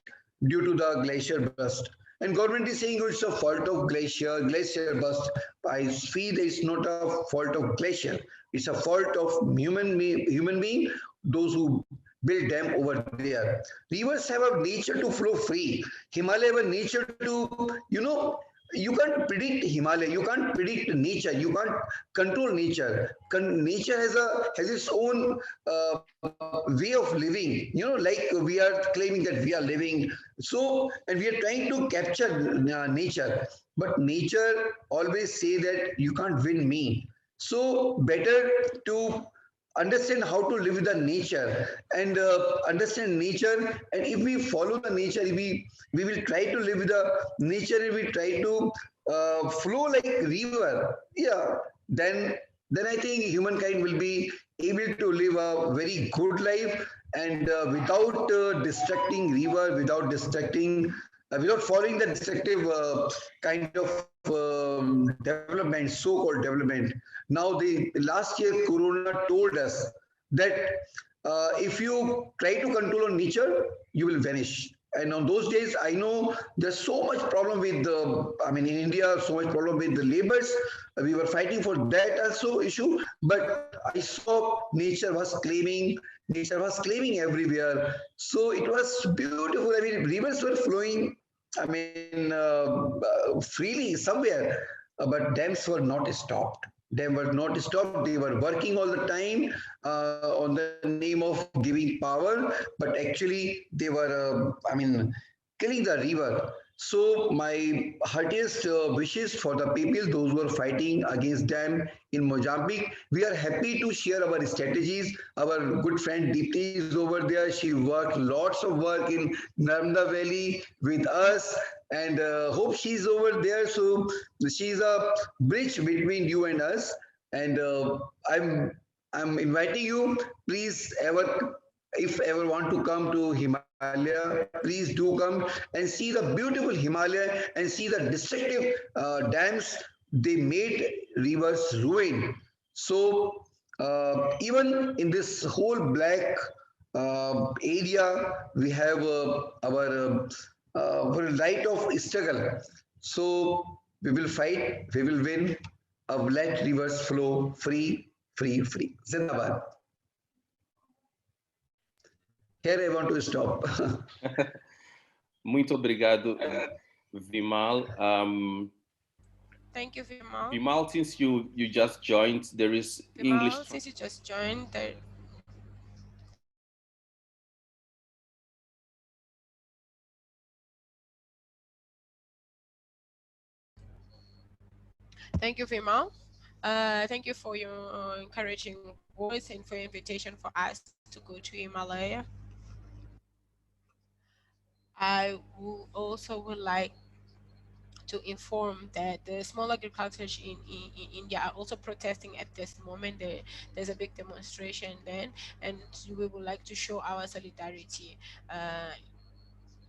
due to the glacier burst. And government is saying it's a fault of glacier burst. I feel it's not a fault of glacier. It's a fault of human being, those who build dam over there. Rivers have a nature to flow free. Himalaya have a nature to, you can't predict Himalaya. You can't predict nature. You can't control nature. Nature has its own way of living. Like we are claiming that we are living. So, and we are trying to capture nature. But nature always say that you can't win me. So better to understand how to live with the nature and understand nature. And if we follow the nature, if we will try to live with the nature, and we try to flow like river, yeah, then I think humankind will be able to live a very good life, and without distracting river, without following the destructive kind of development, so-called development. Now, the last year Corona told us that if you try to control on nature, you will vanish. And on those days, I know there's so much problem with in India, so much problem with the labors. We were fighting for that also issue, but I saw nature was claiming everywhere. So it was beautiful. I mean, rivers were flowing, freely somewhere, but dams were not stopped. They were not stopped. They were working all the time on the name of giving power, but actually they were, killing the river. So my heartiest wishes for the people, those who are fighting against them in Mozambique. We are happy to share our strategies. Our good friend Deepti is over there. She worked lots of work in Narmada Valley with us, and hope she's over there. So she's a bridge between you and us. And I'm inviting you. Please, if ever want to come to Himalaya, please do come and see the beautiful Himalaya and see the destructive dams. They made rivers ruin. So even in this whole black area, we have our light of struggle. So we will fight, we will win. Let rivers flow free, free, free. Zindabad. Here I want to stop. Muito obrigado, Vimal. Thank you, Vimal. Vimal, since you just joined, there is Vimal, English. Since you just joined, Thank you, Vimal. Thank you for your encouraging words and for your invitation for us to go to Himalaya. I also would like to inform that the small agricultures in India are also protesting at this moment. There's a big demonstration then, and we would like to show our solidarity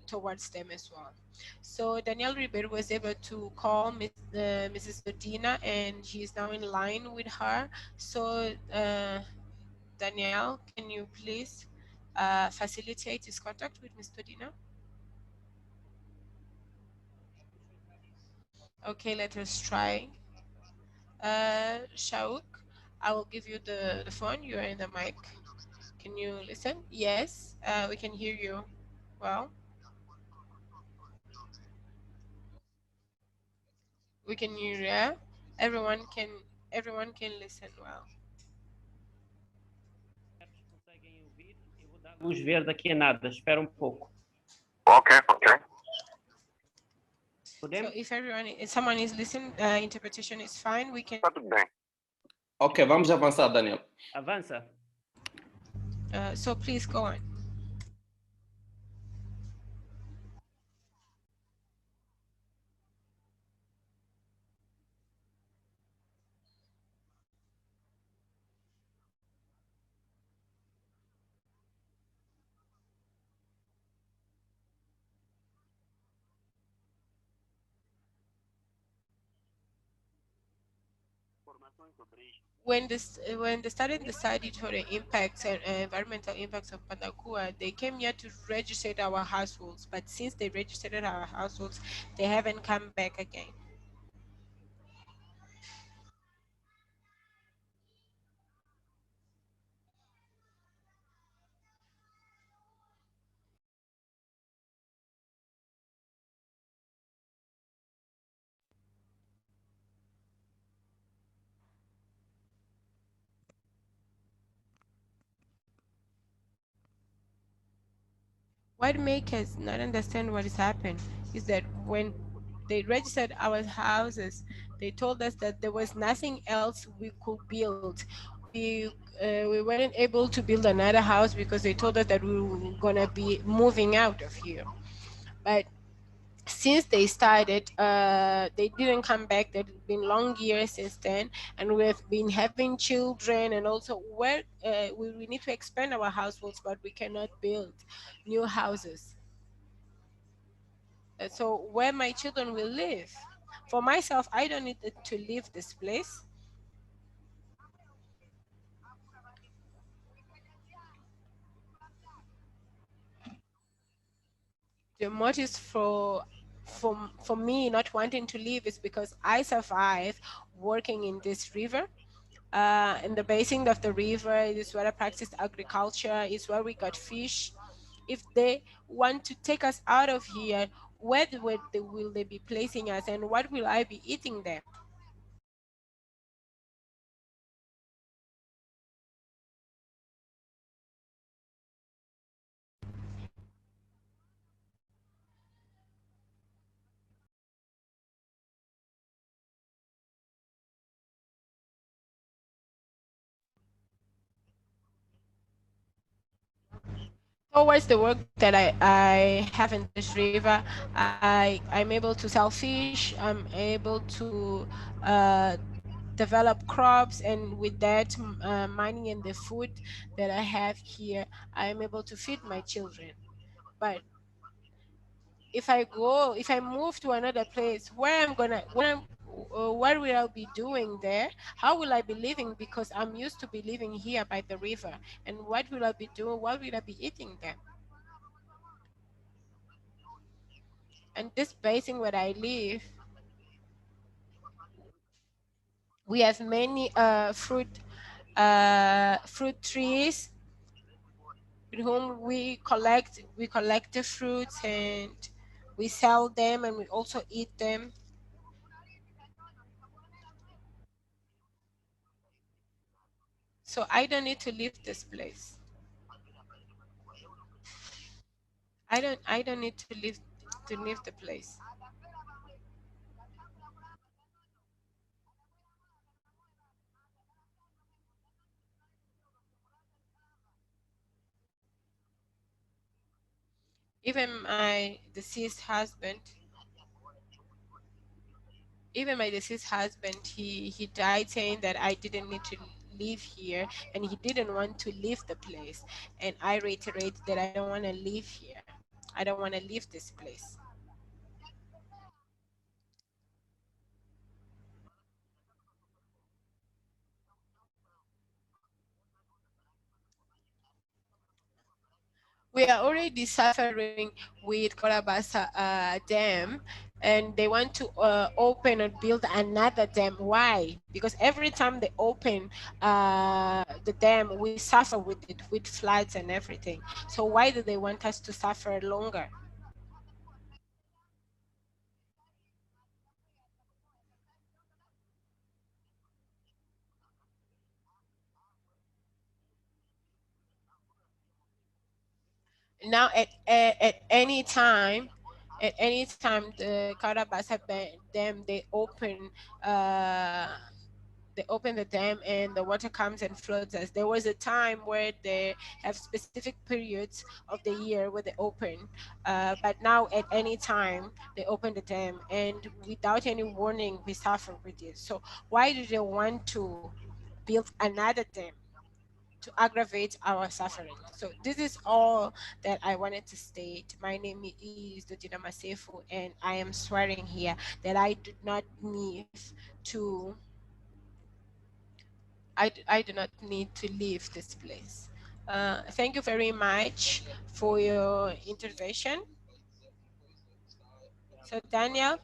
towards them as well. So Daniel Ribeiro was able to call Mrs. Medina, and he's now in line with her. So Danielle, can you please facilitate his contact with Mr. Dino? Okay, let us try. Shauk, I will give you the phone. You are in the mic. Can you listen? Yes, we can hear you well. We can hear you. Yeah? Everyone can listen well. Luz verde aqui é nada, espera pouco. Okay. So if someone is listening, interpretation is fine. We can. Ok, vamos avançar, Daniel. Avança. So please go on. When the student decided for the impacts and environmental impacts of Mphanda Nkuwa, they came here to register our households. But since they registered our households, they haven't come back again. What makes us not understand what has happened is that when they registered our houses, they told us that there was nothing else we could build. We weren't able to build another house because they told us that we were gonna be moving out of here. But since they started, they didn't come back. There's been long years since then, and we've been having children, and also where we need to expand our households, but we cannot build new houses. So where my children will live? For myself, I don't need to leave this place. The motive for me not wanting to leave is because I survive working in this river. In the basin of the river, it is where I practice agriculture, it's where we got fish. If they want to take us out of here, where will they be placing us, and what will I be eating there? Towards the work that I have in this river, I'm able to sell fish, I'm able to develop crops, and with that money and the food that I have here, I'm able to feed my children. But if I move to another place, what will I be doing there? How will I be living? Because I'm used to be living here by the river. And what will I be doing? What will I be eating there? And this basin where I live, we have many fruit trees with whom we collect the fruits, and we sell them, and we also eat them. So I don't need to leave this place. I don't need to leave the place. Even my deceased husband, he died saying that I didn't need to live here, and he didn't want to leave the place. And I reiterate that I don't want to live here. I don't want to leave this place. we are already suffering with Cahora Bassa dam, and they want to open and build another dam. Why? Because every time they open the dam, we suffer with it, with floods and everything. So why do they want us to suffer longer? Now at any time, the Cahora Bassa dam, they open the dam and the water comes and floods us. There was a time where they have specific periods of the year where they open, but now at any time they open the dam, and without any warning we suffer with it. So why do they want to build another dam to aggravate our suffering? So this is all that I wanted to state. My name is Dodina Masefu, and I am swearing here that I do not need to I do not need to leave this place. Thank you very much for your intervention. So Daniel,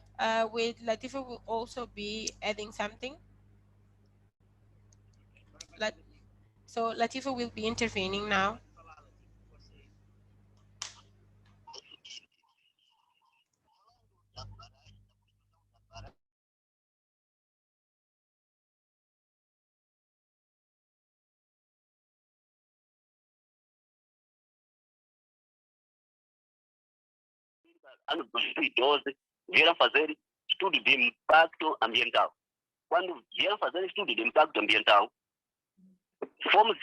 with Latifa will also be adding something. So Latifa will be intervening now. Ano 2012, vieram fazer estudo de impacto ambiental. Quando vieram fazer estudo de impacto ambiental, fomos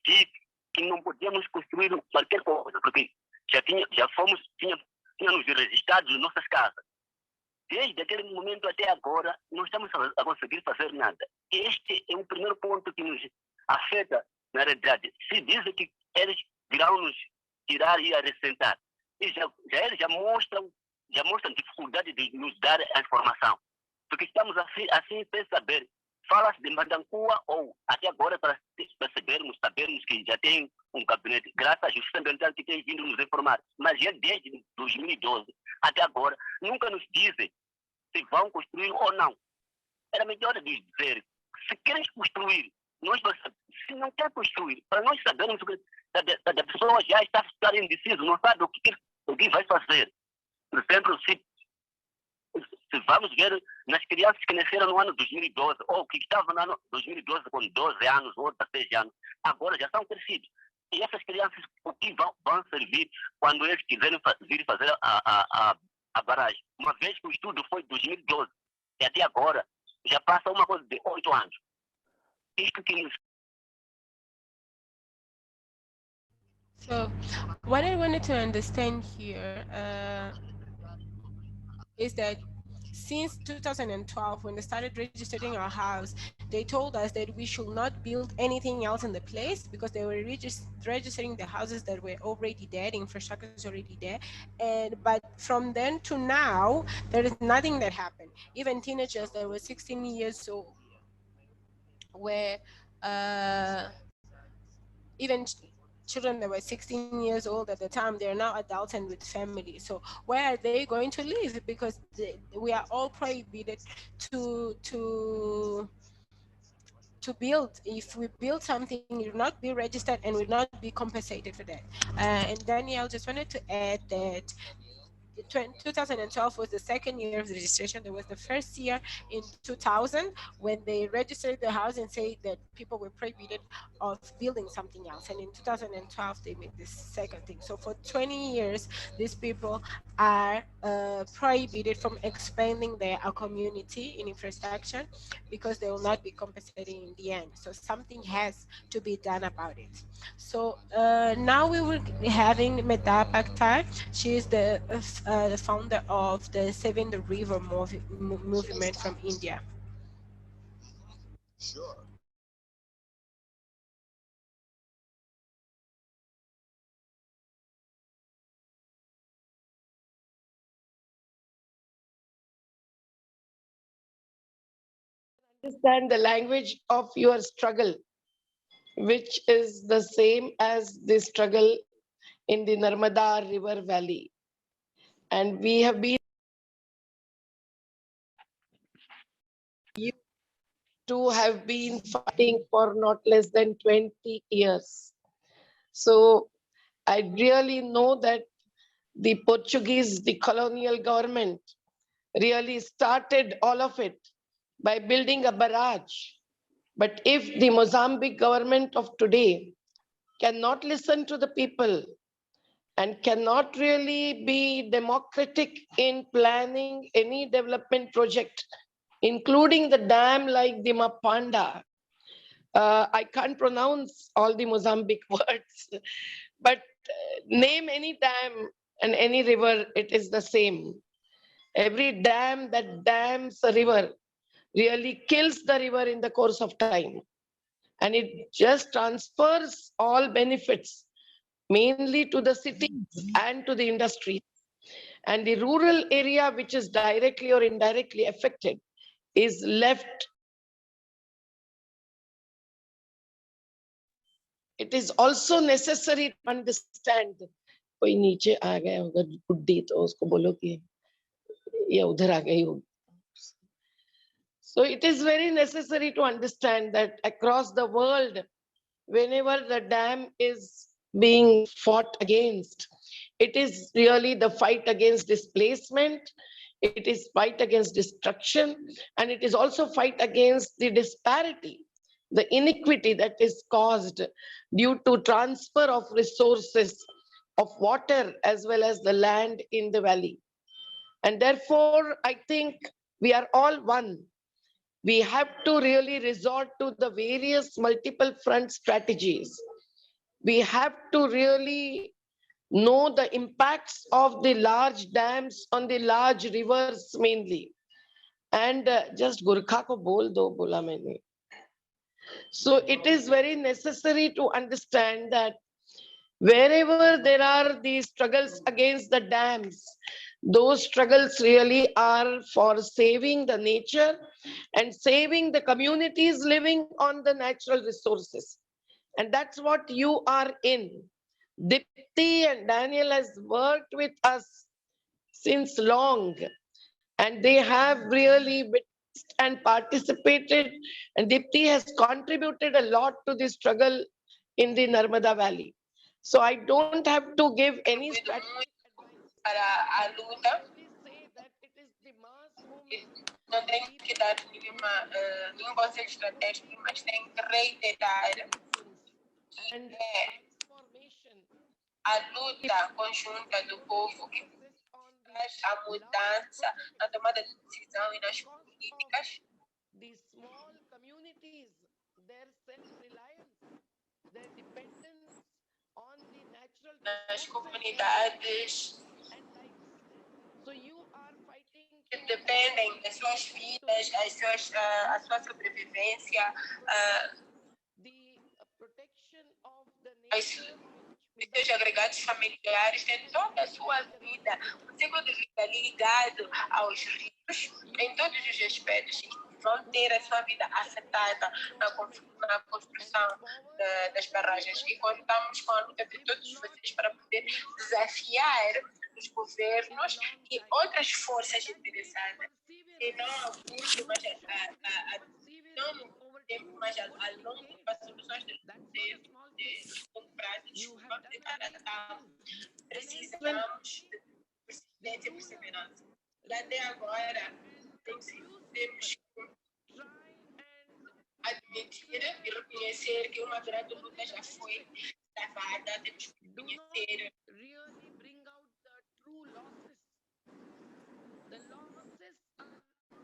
ditos que não podíamos construir qualquer coisa, porque tínhamos registrado nossas casas. Desde aquele momento até agora, não estamos a conseguir fazer nada. Este é o primeiro ponto que nos afeta, na realidade. Se dizem que eles virão nos tirar e acrescentar, e eles já mostram dificuldade de nos dar a informação. Porque estamos assim sem saber. Fala-se de Mphanda Nkuwa, ou até agora para sabermos que já tem um gabinete, graças à Justiça Ambiental que tem vindo nos informar. Mas já desde 2012 até agora, nunca nos dizem se vão construir ou não. Era melhor dizer, se querem construir, se não quer construir, para nós sabermos que a pessoa já está indeciso, não sabe o que vai fazer. Por exemplo, se vamos ver nas crianças que nasceram no ano 2012, ou que estavam no ano 2012 com 12 anos ou 16 anos, agora já são crescidos. E essas crianças, o que vão servir quando eles quiserem vir fazer a barragem? Uma vez que o estudo foi 2012, e até agora já passa uma coisa de 8 anos. Isto que nos... So what I wanted to understand here is that since 2012, when they started registering our house, they told us that we should not build anything else in the place because they were registering the houses that were already there, the infrastructure is already there. But from then to now, there is nothing that happened. Even teenagers that were 16 years old were even children that were 16 years old at the time, they're now adults and with families. So where are they going to live? Because we are all prohibited to build. If we build something, it will not be registered and will not be compensated for that. And Danielle, just wanted to add that 2012 was the second year of the registration. There was the first year in 2000 when they registered the house and said that people were prohibited of building something else. And in 2012, they made this second thing. So for 20 years, these people are prohibited from expanding their community in infrastructure because they will not be compensated in the end. So something has to be done about it. So now we will be having Mphanda Nkuwa. She is the founder of the Saving the River movement from India. Sure. Understand the language of your struggle, which is the same as the struggle in the Narmada River Valley. And we have been fighting for not less than 20 years. So I really know that the Portuguese, the colonial government, really started all of it by building a barrage. But if the Mozambique government of today cannot listen to the people and cannot really be democratic in planning any development project, including the dam like the Mphanda, I can't pronounce all the Mozambique words, but name any dam and any river, it is the same. Every dam that dams a river really kills the river in the course of time. And it just transfers all benefits, mainly to the cities and to the industry. And the rural area, which is directly or indirectly affected, is left. It is also necessary to understand. कोई नीचे आ गया होगा बुड्ढी तो उसको बोलो कि ये उधर आ गई होगी. So it is very necessary to understand that across the world, whenever the dam is being fought against, it is really the fight against displacement, it is fight against destruction, and it is also fight against the disparity, the inequity that is caused due to transfer of resources of water as well as the land in the valley. And therefore, I think we are all one. We have to really resort to the various multiple front strategies. We have to really know the impacts of the large dams on the large rivers mainly. And just Gurkha ko bol do, bola maine. So it is very necessary to understand that wherever there are these struggles against the dams, those struggles really are for saving the nature and saving the communities living on the natural resources. And that's what you are in. Dipti and Daniel has worked with us since long, and they have really witnessed and participated, and Dipti has contributed a lot to the struggle in the Narmada Valley. So I don't have to give any strategy para a luta. Não tem que dar nenhum conselho estratégico, mas tem que reiterar a luta conjunta do povo que traz a mudança na tomada de decisão e nas políticas. The small communities, their self-reliance, their dependence on the natural nas comunidades. So you are fighting que dependem das suas vidas, a sua sobrevivência, the protection of the nature, os seus agregados familiares, tem toda a sua vida, o ciclo de vida ligado aos rios, em todos os aspectos, vão ter a sua vida afetada na construção das barragens. E contamos com a luta de todos vocês para poder desafiar os governos e outras forças interessadas, e não a curto, mas não no tempo, mas a longo, para soluções de longo prazo, de cada precisamos de persistência e perseverança. E até agora, temos que admitir e reconhecer que uma grande luta já foi travada, temos que reconhecer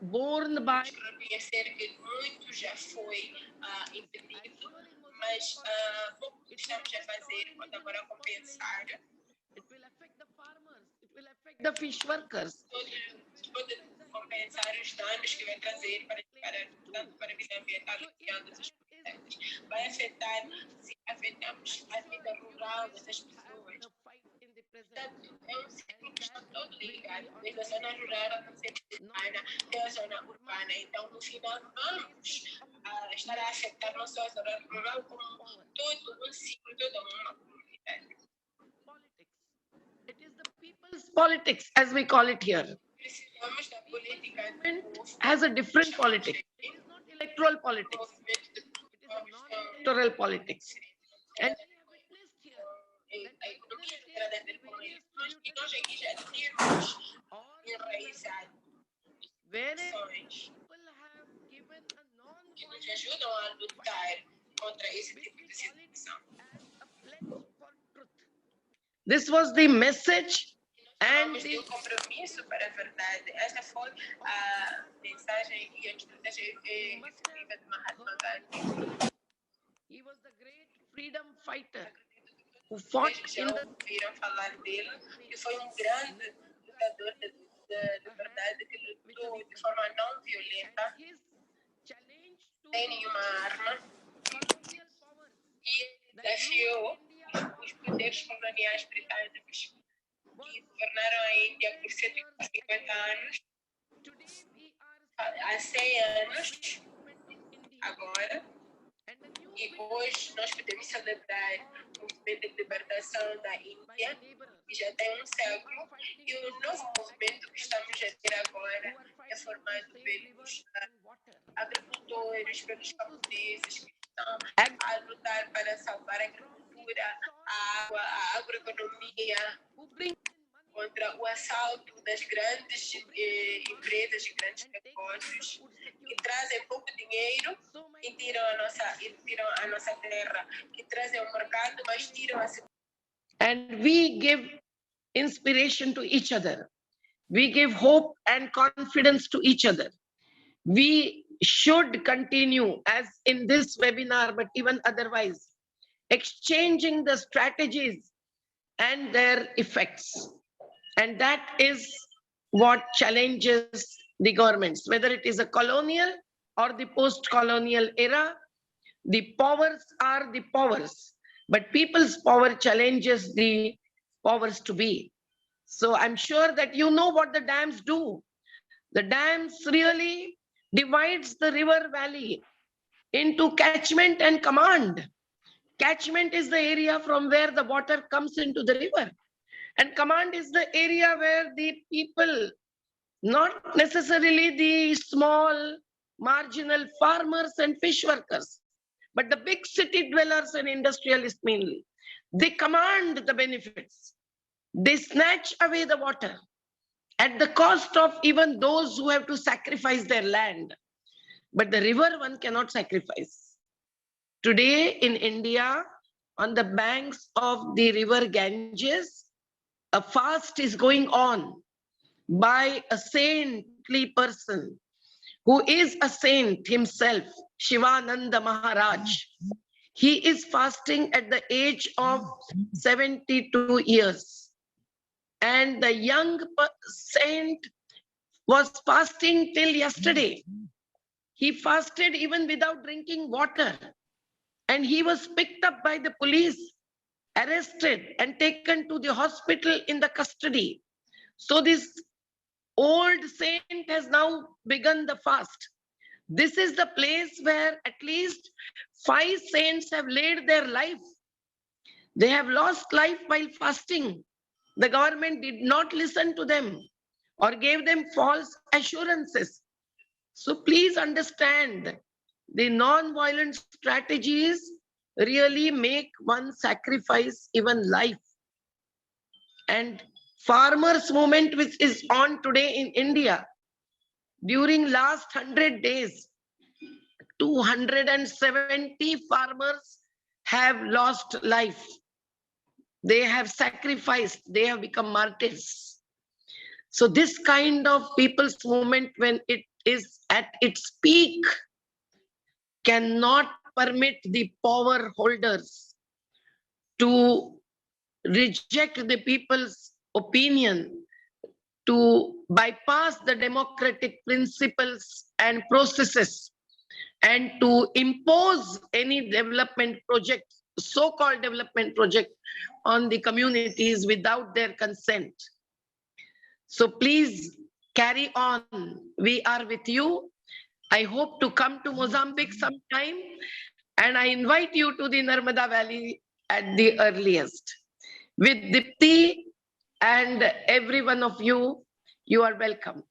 born by reconhecer que muito já foi impedido, mas pouco estamos a fazer quando agora compensar. It will affect the farmers, it will affect the fish workers. Pode compensar os danos que vai trazer tanto para a vida ambiental e outras aspectos. Vai afetar, se afetamos a vida rural dessas pessoas. Portanto, é um ciclo que está todo ligado, desde a zona rural a urbana até a zona urbana. Então, no final, vamos estar a afetar não só a zona rural, como todo um ciclo, toda uma comunidade. politics, as we call it here, has a different politics. It is not electoral politics. It is a non-electoral politics. And we have witnessed here that where people have given a non-violent This was the message and the compromisso para a verdade. Esta foi a mensagem e a estratégia efetiva de Mahatma Gandhi. He was the great freedom fighter who fought in the... ouviram falar dele, que foi grande lutador de liberdade que lutou de forma não violenta, sem nenhuma arma, e desafiou os poderes coloniais britânicos que governaram a Índia por 150 anos, há 100 anos, agora, e hoje nós podemos celebrar o movimento de libertação da Índia, que já tem um século, e o novo movimento que estamos a ter agora é formado pelos agricultores, pelos camponeses que estão a lutar para salvar a agricultura, a água, a agroeconomia, contra o assalto das grandes empresas e grandes negócios que trazem pouco dinheiro e tiram a nossa terra, que trazem o mercado, mas tiram a... And we give inspiration to each other. We give hope and confidence to each other. We should continue, as in this webinar, but even otherwise, exchanging the strategies and their effects. And that is what challenges the governments, whether it is a colonial or the post-colonial era. The powers are the powers, but people's power challenges the powers to be. So I'm sure that you know what the dams do. The dams really divides the river valley into catchment and command. Catchment is the area from where the water comes into the river. And command is the area where the people, not necessarily the small marginal farmers and fish workers, but the big city dwellers and industrialists mainly, they command the benefits. They snatch away the water at the cost of even those who have to sacrifice their land. But the river one cannot sacrifice. Today in India, on the banks of the river Ganges, a fast is going on by a saintly person who is a saint himself, Shivananda Maharaj. He is fasting at the age of 72 years. And the young saint was fasting till yesterday. He fasted even without drinking water. And he was picked up by the police, arrested and taken to the hospital in the custody. So this old saint has now begun the fast. This is the place where at least 5 saints have laid their life. They have lost life while fasting. The government did not listen to them or gave them false assurances. So please understand, the non-violent strategies really make one sacrifice even life. And farmers movement, which is on today in India, during last 100 days, 270 farmers have lost life. They have sacrificed, they have become martyrs. So this kind of people's movement, when it is at its peak, cannot permit the power holders to reject the people's opinion, to bypass the democratic principles and processes, and to impose any development project, so-called development project, on the communities without their consent. So please carry on. We are with you. I hope to come to Mozambique sometime, and I invite you to the Narmada Valley at the earliest. With Dipti and every one of you, you are welcome.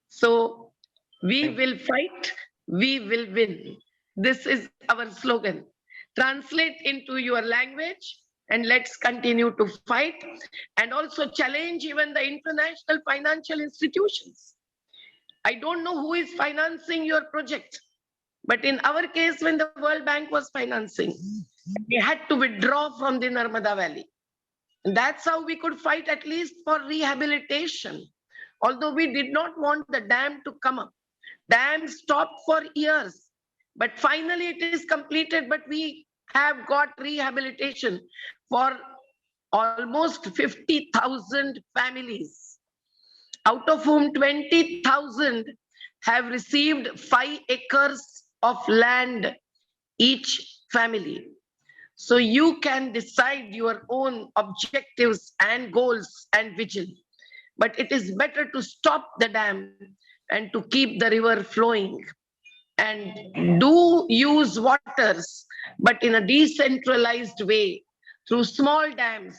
So we will fight, we will win. This is our slogan. Translate into your language and let's continue to fight and also challenge even the international financial institutions. I don't know who is financing your project, but in our case, when the World Bank was financing, we had to withdraw from the Narmada Valley. And that's how we could fight at least for rehabilitation. Although we did not want the dam to come up. Dam stopped for years, but finally it is completed, but we have got rehabilitation for almost 50,000 families, out of whom 20,000 have received 5 acres of land each family. So you can decide your own objectives and goals and vision. But it is better to stop the dam and to keep the river flowing. And do use waters, but in a decentralized way, through small dams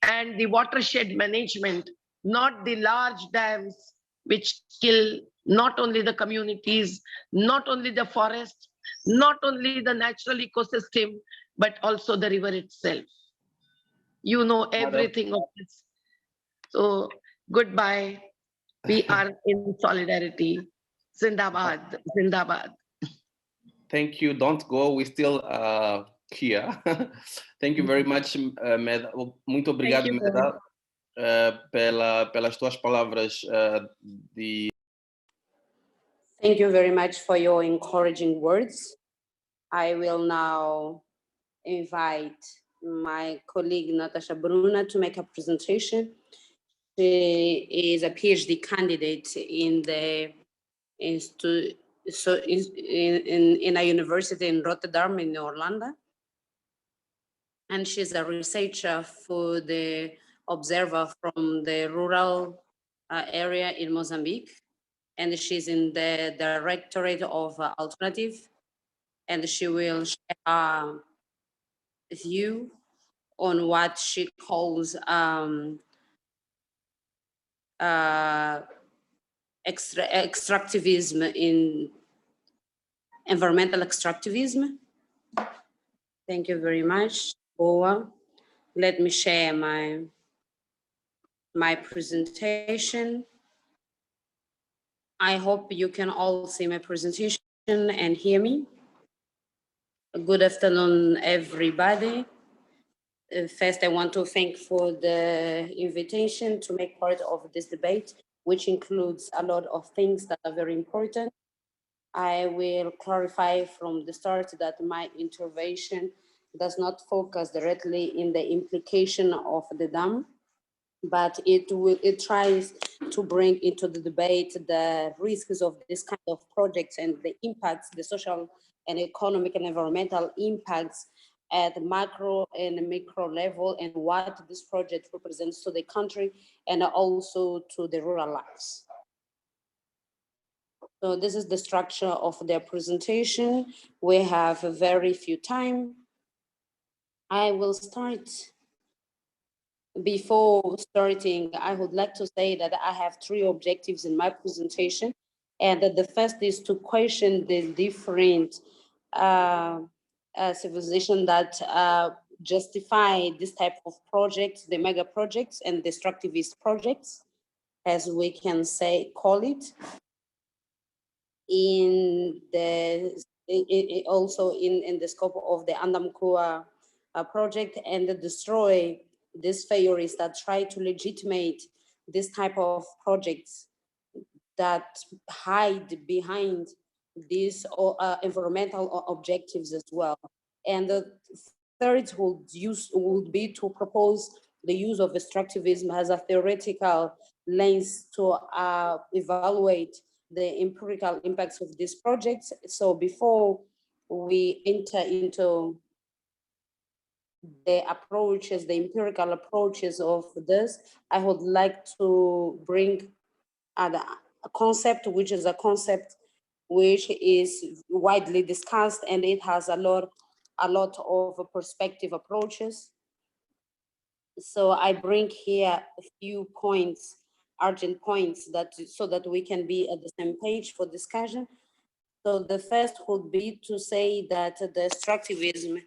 and the watershed management, not the large dams which kill not only the communities, not only the forest, not only the natural ecosystem, but also the river itself. You know everything of this. So goodbye. We are in solidarity. Zindabad, Zindabad. Thank you. Don't go. We're still here. Thank you very much, Meda. Muito obrigado, Meda, pelas tuas palavras de. Thank you very much for your encouraging words. I will now invite my colleague Natasha Bruna to make a presentation. She is a PhD candidate in the in a university in Rotterdam in Orlando. And she's a researcher for the observer from the rural area in Mozambique. And she's in the Directorate of Alternative. And she will share her view on what she calls extractivism, in environmental extractivism. Thank you very much, Boa. Let me share my presentation. I hope you can all see my presentation and hear me. Good afternoon, everybody. First, I want to thank for the invitation to make part of this debate, which includes a lot of things that are very important. I will clarify from the start that my intervention does not focus directly in the implication of the dam, but it tries to bring into the debate the risks of this kind of projects and the impacts, the social and economic and environmental impacts at macro and micro level, and what this project represents to the country and also to the rural lives. So this is the structure of their presentation. We have very few time. I will start. Before starting, I would like to say that I have 3 objectives in my presentation. And that the first is to question the different civilization that justify this type of projects, the mega projects and the extractivist projects, as we can say, call it. Also in the scope of the Mphanda Nkuwa project, and destroy these theories that try to legitimate this type of projects that hide behind these environmental objectives as well. And the third would be to propose the use of extractivism as a theoretical lens to evaluate the empirical impacts of these projects. So before we enter into the approaches, the empirical approaches of this, I would like to bring a concept, which is a concept which is widely discussed, and it has a lot of perspective approaches. So I bring here a few points, urgent points, so that we can be at the same page for discussion. So the first would be to say that the extractivism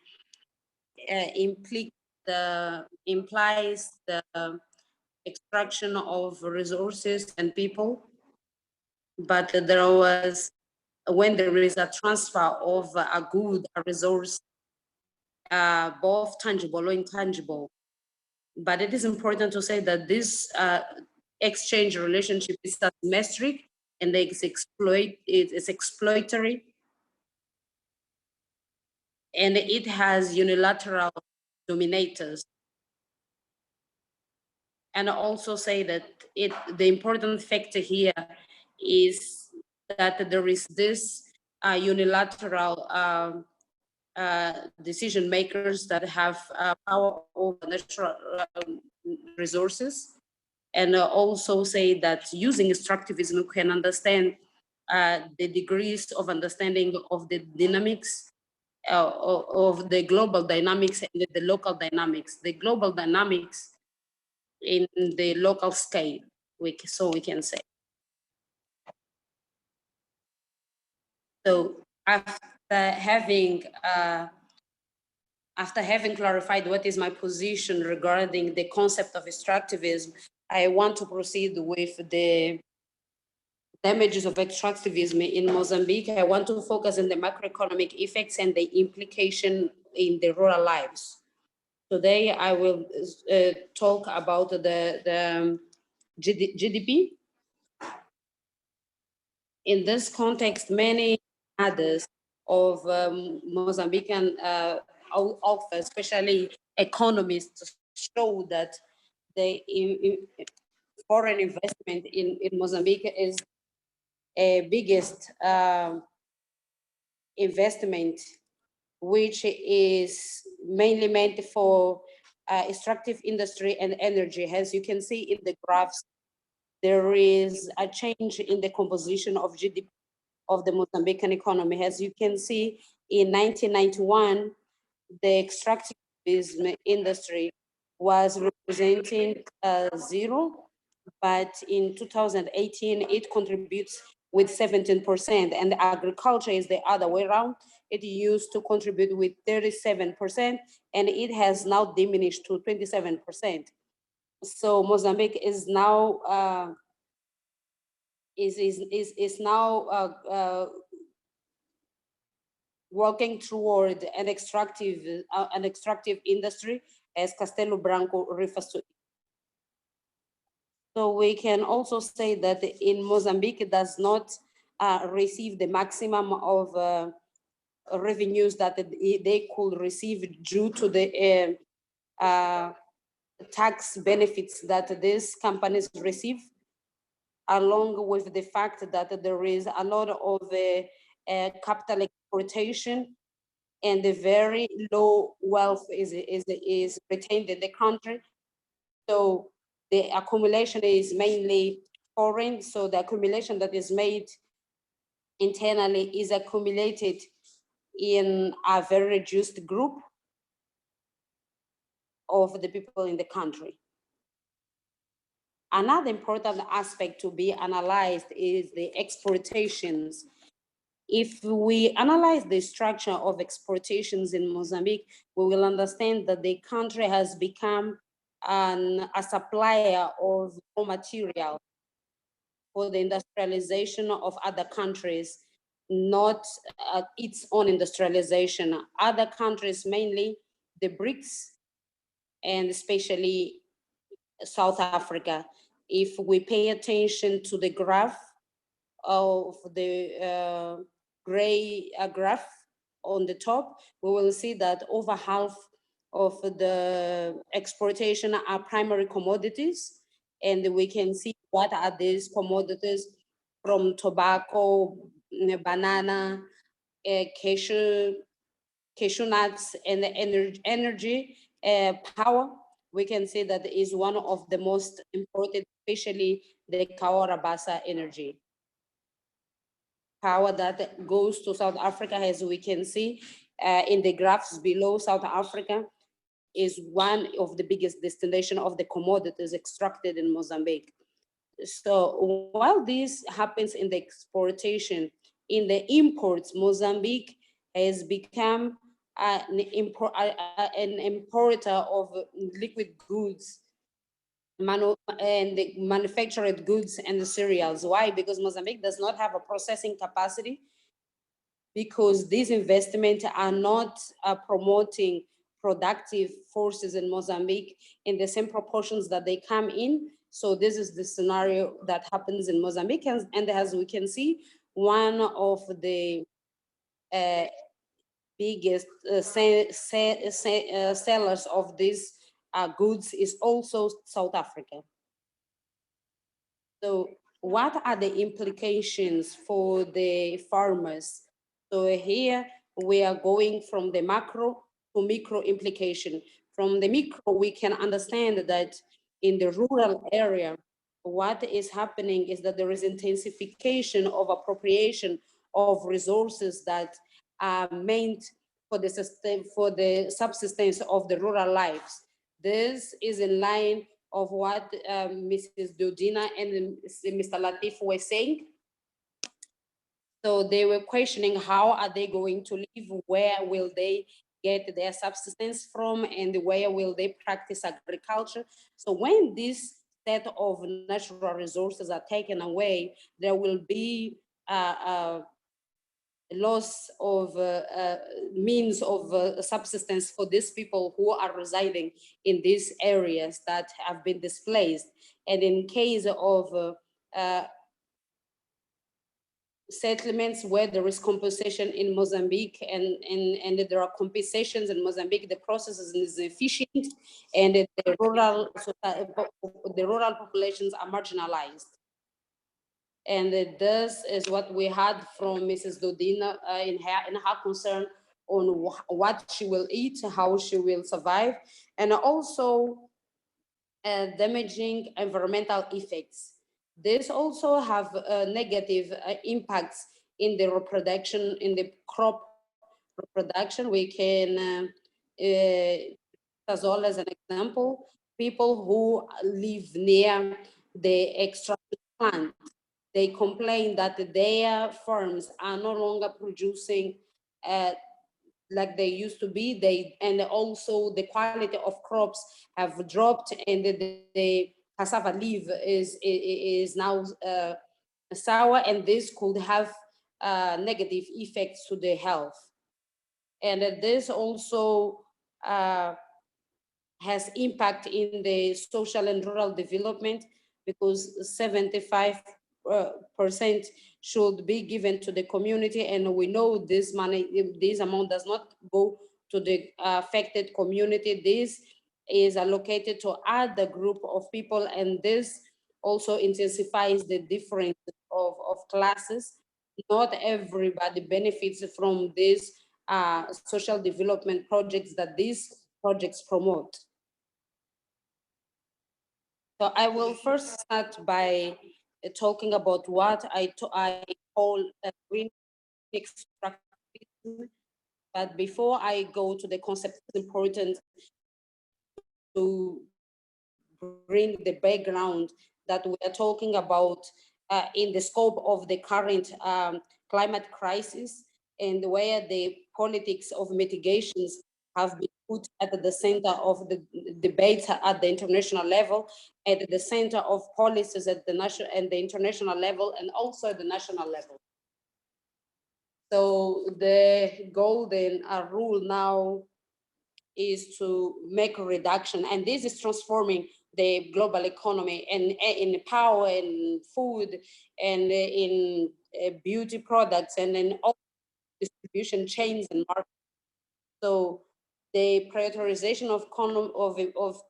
implies the extraction of resources and people, but when there is a transfer of a good, a resource, both tangible or intangible. But it is important to say that this exchange relationship is asymmetric and it's exploitatory, and it has unilateral dominators. And also say that the important factor here is that there is this unilateral decision makers that have power over natural resources, and also say that using extractivism we can understand the degrees of understanding of the dynamics of the global dynamics and the local dynamics. The global dynamics in the local scale, so we can say. So after having clarified what is my position regarding the concept of extractivism, I want to proceed with the damages of extractivism in Mozambique. I want to focus on the macroeconomic effects and the implication in the rural lives. Today, I will talk about the GDP. In this context, many others of Mozambican authors, especially economists, show that the foreign investment in Mozambique is a biggest investment, which is mainly meant for extractive industry and energy. As you can see in the graphs, there is a change in the composition of GDP of the Mozambican economy. As you can see, in 1991, the extractivism industry was representing 0, but in 2018, it contributes with 17%, and agriculture is the other way around. It used to contribute with 37%, and it has now diminished to 27%. So Mozambique is now working toward an extractive industry, as Castelo Branco refers to. So we can also say that in Mozambique, it does not receive the maximum of revenues that they could receive due to the tax benefits that these companies receive, along with the fact that there is a lot of capital exportation and the very low wealth is retained in the country. So the accumulation is mainly foreign. So the accumulation that is made internally is accumulated in a very reduced group of the people in the country. Another important aspect to be analyzed is the exportations. If we analyze the structure of exportations in Mozambique, we will understand that the country has become a supplier of raw material for the industrialization of other countries, not its own industrialization. Other countries, mainly the BRICS, and especially South Africa. If we pay attention to the graph of the gray graph on the top, we will see that over half of the exportation are primary commodities. And we can see what are these commodities, from tobacco, banana, cashew nuts, and energy power. We can say that is one of the most important, especially the Cahora Bassa energy power that goes to South Africa, as we can see in the graphs below. South Africa is one of the biggest destination of the commodities extracted in Mozambique. So while this happens in the exportation, in the imports, Mozambique has become an importer of liquid goods and the manufactured goods and the cereals. Why? Because Mozambique does not have a processing capacity, because these investments are not promoting productive forces in Mozambique in the same proportions that they come in. So this is the scenario that happens in Mozambique. And as we can see, one of the biggest sellers of these goods is also South Africa. So what are the implications for the farmers? So here we are going from the macro to micro implication. From the micro, we can understand that in the rural area, what is happening is that there is intensification of appropriation of resources that are meant for the subsistence of the rural lives. This is in line of what Mrs. Dodina and Mr. Latif were saying. So they were questioning how are they going to live, where will they get their subsistence from, and where will they practice agriculture. So when this set of natural resources are taken away, there will be loss of means of subsistence for these people who are residing in these areas that have been displaced. And in case of settlements where there is compensation in Mozambique and there are compensations in Mozambique, the process is efficient and the rural populations are marginalized. And this is what we had from Mrs. Dodina in her concern on what she will eat, how she will survive, and also damaging environmental effects. This also have negative impacts in the reproduction, in the crop reproduction. We can, as well as an example, people who live near the extraction plant, they complain that their farms are no longer producing like they used to be. And also the quality of crops have dropped, and the cassava leaf is now sour, and this could have negative effects to the health. And this also has impact in the social and rural development, because 75% should be given to the community, and we know this money, this amount does not go to the affected community. This is allocated to other group of people, and this also intensifies the difference of classes. Not everybody benefits from these social development projects that these projects promote. So I will first start by talking about what I call green extractivism. But before I go to the concept, it's important to bring the background that we are talking about in the scope of the current climate crisis, and where the politics of mitigations have been put at the center of the debates at the international level, at the center of policies at the national and the international level, and also at the national level. So the golden rule now is to make a reduction, and this is transforming the global economy, and in power and food and in beauty products and in all distribution chains and markets. So the prioritization of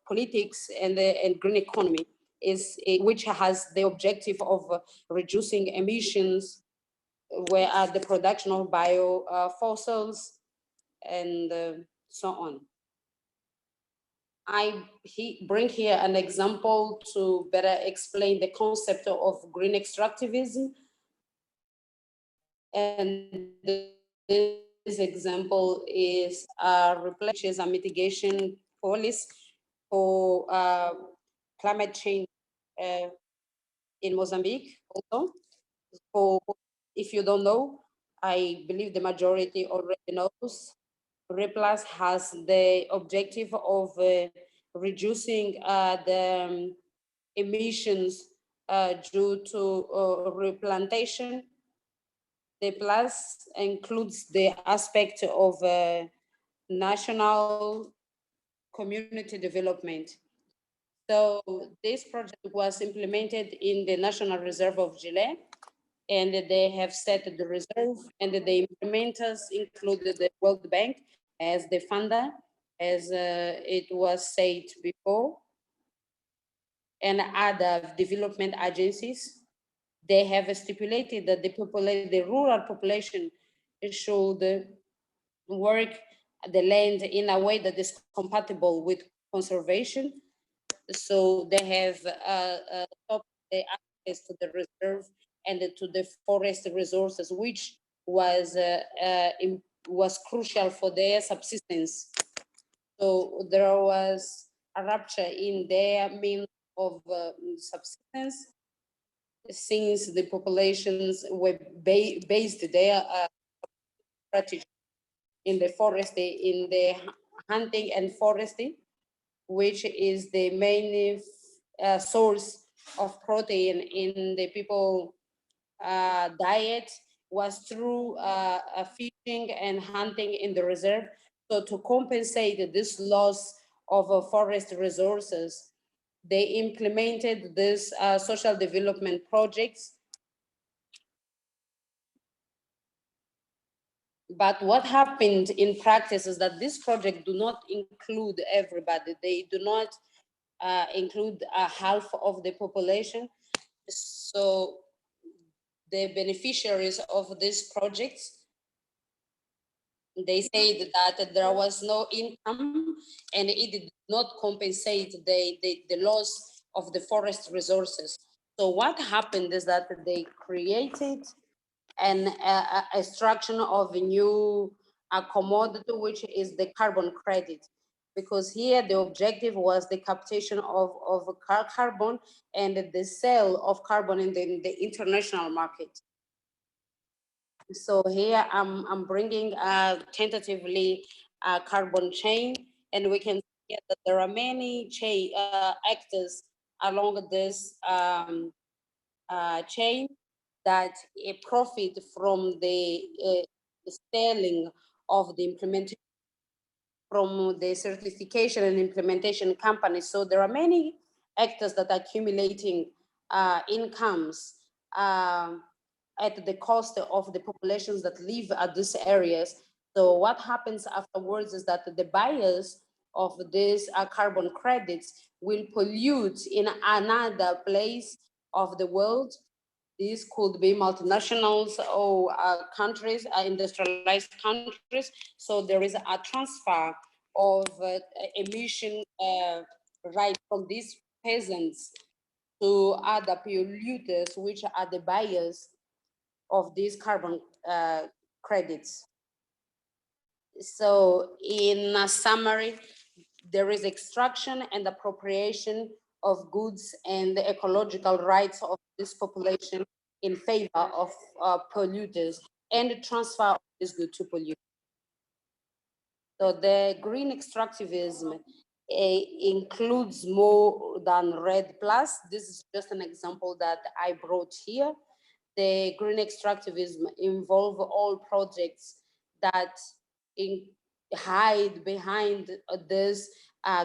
politics and green economy is which has the objective of reducing emissions, where the production of biofossils and so on. I bring here an example to better explain the concept of green extractivism. And this example is replaces a mitigation policy for climate change in Mozambique also. So if you don't know, I believe the majority already knows, REPLUS has the objective of reducing the emissions due to replantation. The plus includes the aspect of national community development. So this project was implemented in the National Reserve of Chile, and they have set the reserve, and the implementers included the World Bank as the funder, as it was said before, and other development agencies. They have stipulated that the rural population should work the land in a way that is compatible with conservation. So they have stopped the access to the reserve and to the forest resources, which was crucial for their subsistence. So there was a rupture in their means of subsistence, since the populations were based their strategy in the forest, in the hunting and forestry, which is the main source of protein in the people diet, was through fishing and hunting in the reserve. So to compensate this loss of forest resources, they implemented this social development projects. But what happened in practice is that this project do not include everybody. They do not include half of the population. So the beneficiaries of these projects, they said that there was no income and it did not compensate the loss of the forest resources. So what happened is that they created an extraction of a new commodity, which is the carbon credit. Because here the objective was the captation of carbon and the sale of carbon in the international market. So here I'm bringing tentatively a carbon chain, and we can see that there are many actors along this chain that profit from the selling of the implementation, from the certification and implementation companies. So there are many actors that are accumulating incomes at the cost of the populations that live at these areas. So what happens afterwards is that the buyers of these carbon credits will pollute in another place of the world. These could be multinationals or countries, industrialized countries. So there is a transfer of emission right from these peasants to other polluters, which are the buyers of these carbon credits. So in a summary, there is extraction and appropriation of goods and the ecological rights of this population in favor of polluters, and the transfer of this good to polluters. So the green extractivism includes more than RED+. This is just an example that I brought here. The green extractivism involve all projects that hide behind this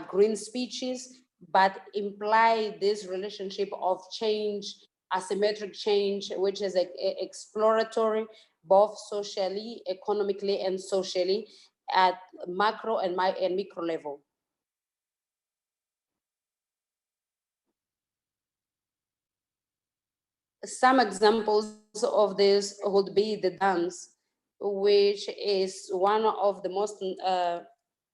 green speeches, but imply this relationship of change, asymmetric change, which is exploratory, both socially, economically, and socially at macro and micro level. Some examples of this would be the dance, which is one of the most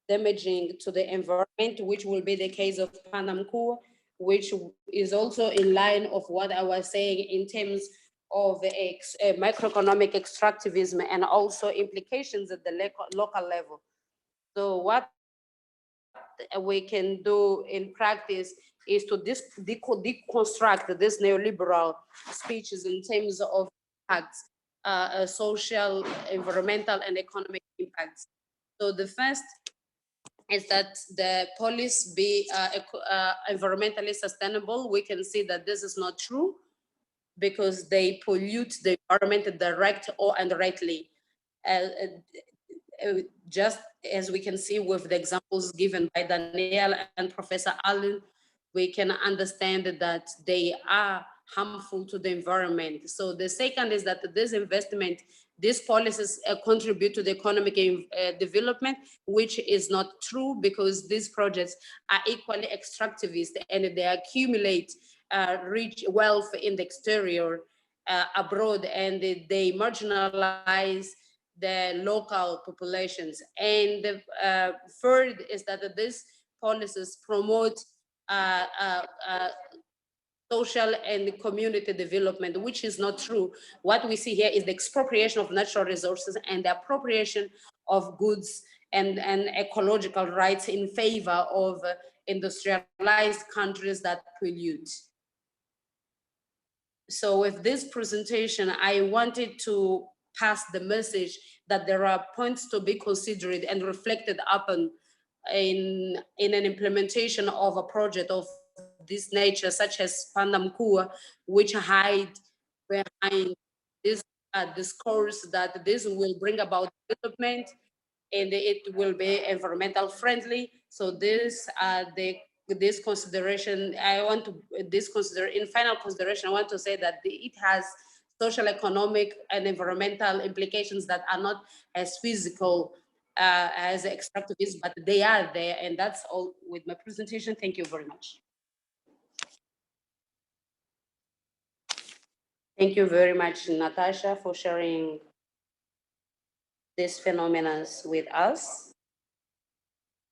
damaging to the environment, which will be the case of Mphanda Nkuwa, which is also in line of what I was saying in terms of microeconomic extractivism and also implications at the local level. So what we can do in practice is to deconstruct this neoliberal speeches in terms of impacts, social, environmental, and economic impacts. So the first is that the policy be environmentally sustainable. We can see that this is not true because they pollute the environment direct or indirectly. Just as we can see with the examples given by Danielle and Professor Allen, we can understand that they are harmful to the environment. So the second is that this investment, these policies contribute to the economic development, which is not true because these projects are equally extractivist and they accumulate rich wealth in the exterior, abroad, and they marginalize the local populations. And the third is that these policies promote social and community development, which is not true. What we see here is the expropriation of natural resources and the appropriation of goods and ecological rights in favor of industrialized countries that pollute. So with this presentation, I wanted to pass the message that there are points to be considered and reflected upon in an implementation of a project of this nature, such as Mphanda Nkuwa, which hide behind this discourse that this will bring about development and it will be environmental friendly. So this this consideration, I want to in final consideration, I want to say that it has social, economic, and environmental implications that are not as physical as extractivism, but they are there. And that's all with my presentation. Thank you very much. Thank you very much, Natasha, for sharing these phenomena with us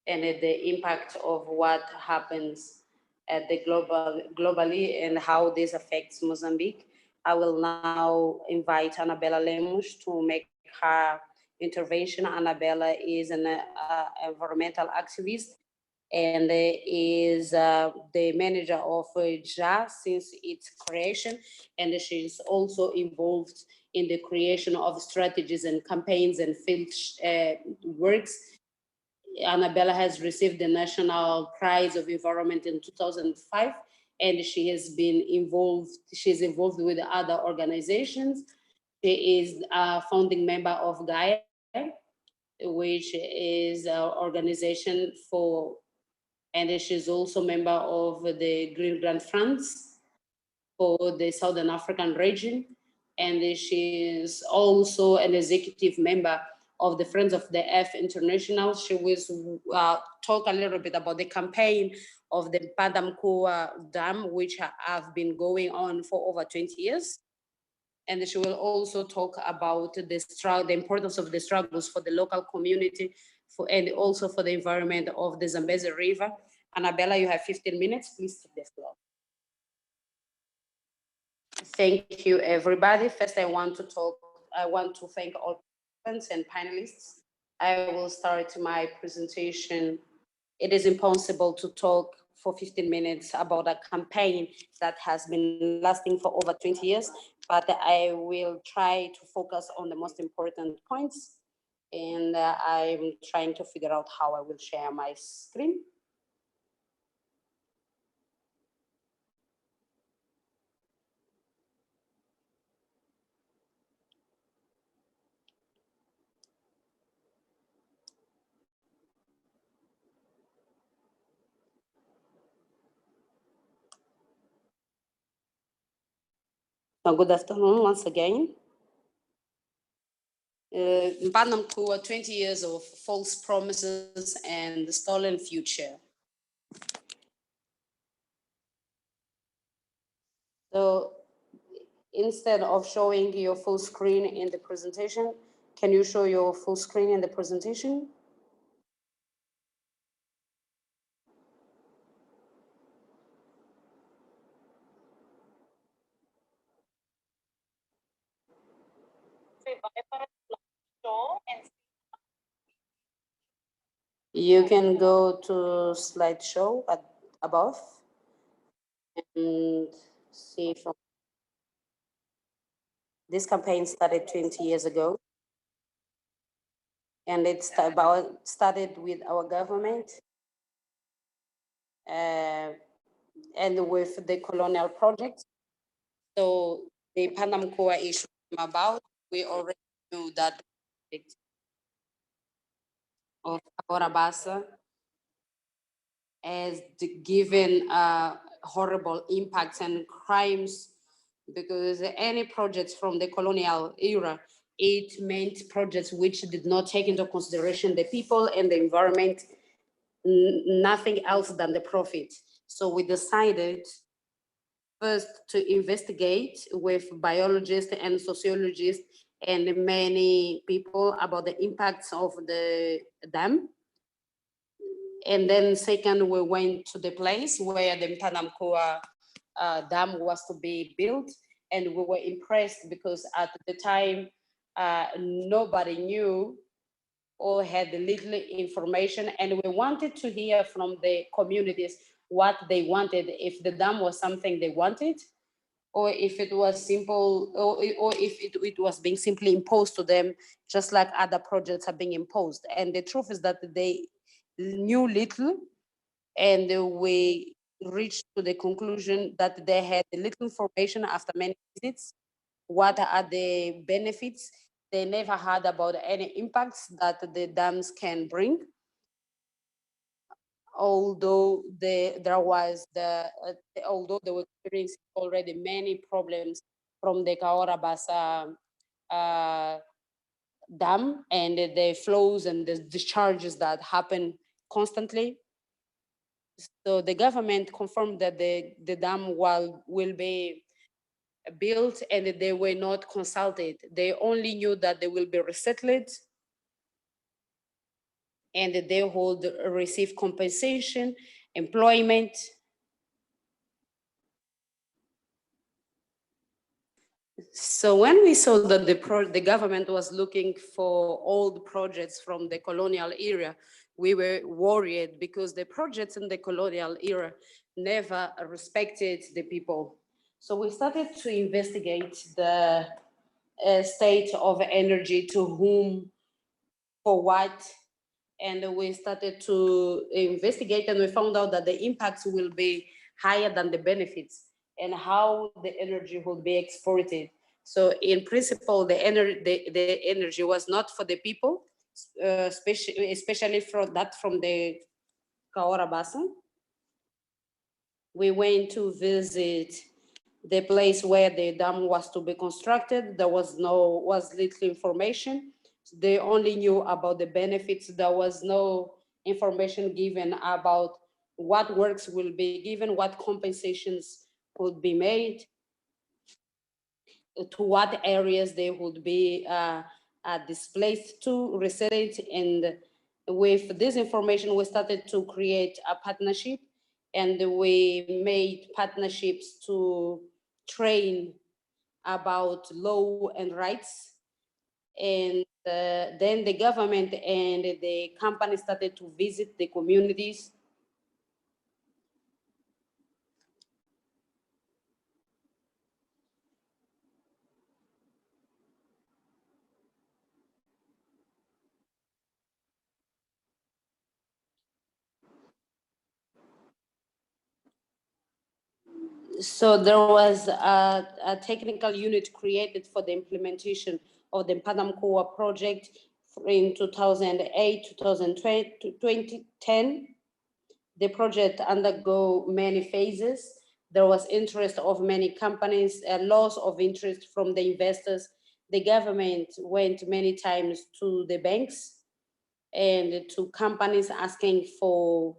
and the impact of what happens at the globally and how this affects Mozambique. I will now invite Annabella Lemos to make her intervention. Annabella is an environmental activist and is the manager of JA since its creation, and she's also involved in the creation of strategies and campaigns and field works. Annabella has received the National Prize of Environment in 2005, and she has been involved, she's involved with other organizations. She is a founding member of Gaia, which is an organization for, and she's also member of the Green Grant Funds for the Southern African region. And she is also an executive member of the Friends of the Earth International. She will talk a little bit about the campaign of the Mphanda Nkuwa Dam, which have been going on for over 20 years. And she will also talk about the importance of the struggles for the local community and also for the environment of the Zambezi River. Annabella, you have 15 minutes, please take the floor. Thank you, everybody. First, I want to thank all participants and panelists. I will start my presentation. It is impossible to talk for 15 minutes about a campaign that has been lasting for over 20 years, but I will try to focus on the most important points. And I'm trying to figure out how I will share my screen. So good afternoon once again. Mphanda Nkuwa, 20 years of false promises and the stolen future. So instead of showing your full screen in the presentation, can you show your full screen in the presentation? You can go to slideshow above and see from this campaign started 20 years ago. And it's started with our government and with the colonial project. So the Mphanda Nkuwa issue came about. We already knew that the project of Cahora Bassa has given horrible impacts and crimes, because any projects from the colonial era, it meant projects which did not take into consideration the people and the environment, nothing else than the profit. So we decided first to investigate with biologists and sociologists and many people about the impacts of the dam. And then second, we went to the place where the Mphanda Nkuwa dam was to be built. And we were impressed because at the time, nobody knew or had little information. And we wanted to hear from the communities what they wanted, if the dam was something they wanted, or if it was simple, or if it was being simply imposed to them, just like other projects are being imposed. And the truth is that they knew little, and we reached to the conclusion that they had little information after many visits. What are the benefits? They never heard about any impacts that the dams can bring. Although although they were experiencing already many problems from the Cahora Bassa dam and the flows and the discharges that happen constantly. So the government confirmed that the dam will be built, and they were not consulted. They only knew that they will be resettled and they would receive compensation, employment. So when we saw that the government was looking for old projects from the colonial era, we were worried, because the projects in the colonial era never respected the people. So we started to investigate the state of energy, to whom, for what, and we started to investigate, and we found out that the impacts will be higher than the benefits, and how the energy will be exported. So in principle, the energy was not for the people, especially from the Cahora Bassa. We went to visit the place where the dam was to be constructed. There was little information. They only knew about the benefits. There was no information given about what works will be given, what compensations would be made, to what areas they would be displaced to, resettled. And with this information, we started to create a partnership, and we made partnerships to train about law and rights. And then the government and the company started to visit the communities. So there was a technical unit created for the implementation of the Mphanda Nkuwa project in 2008, 2010. The project undergo many phases. There was interest of many companies, a loss of interest from the investors. The government went many times to the banks and to companies asking for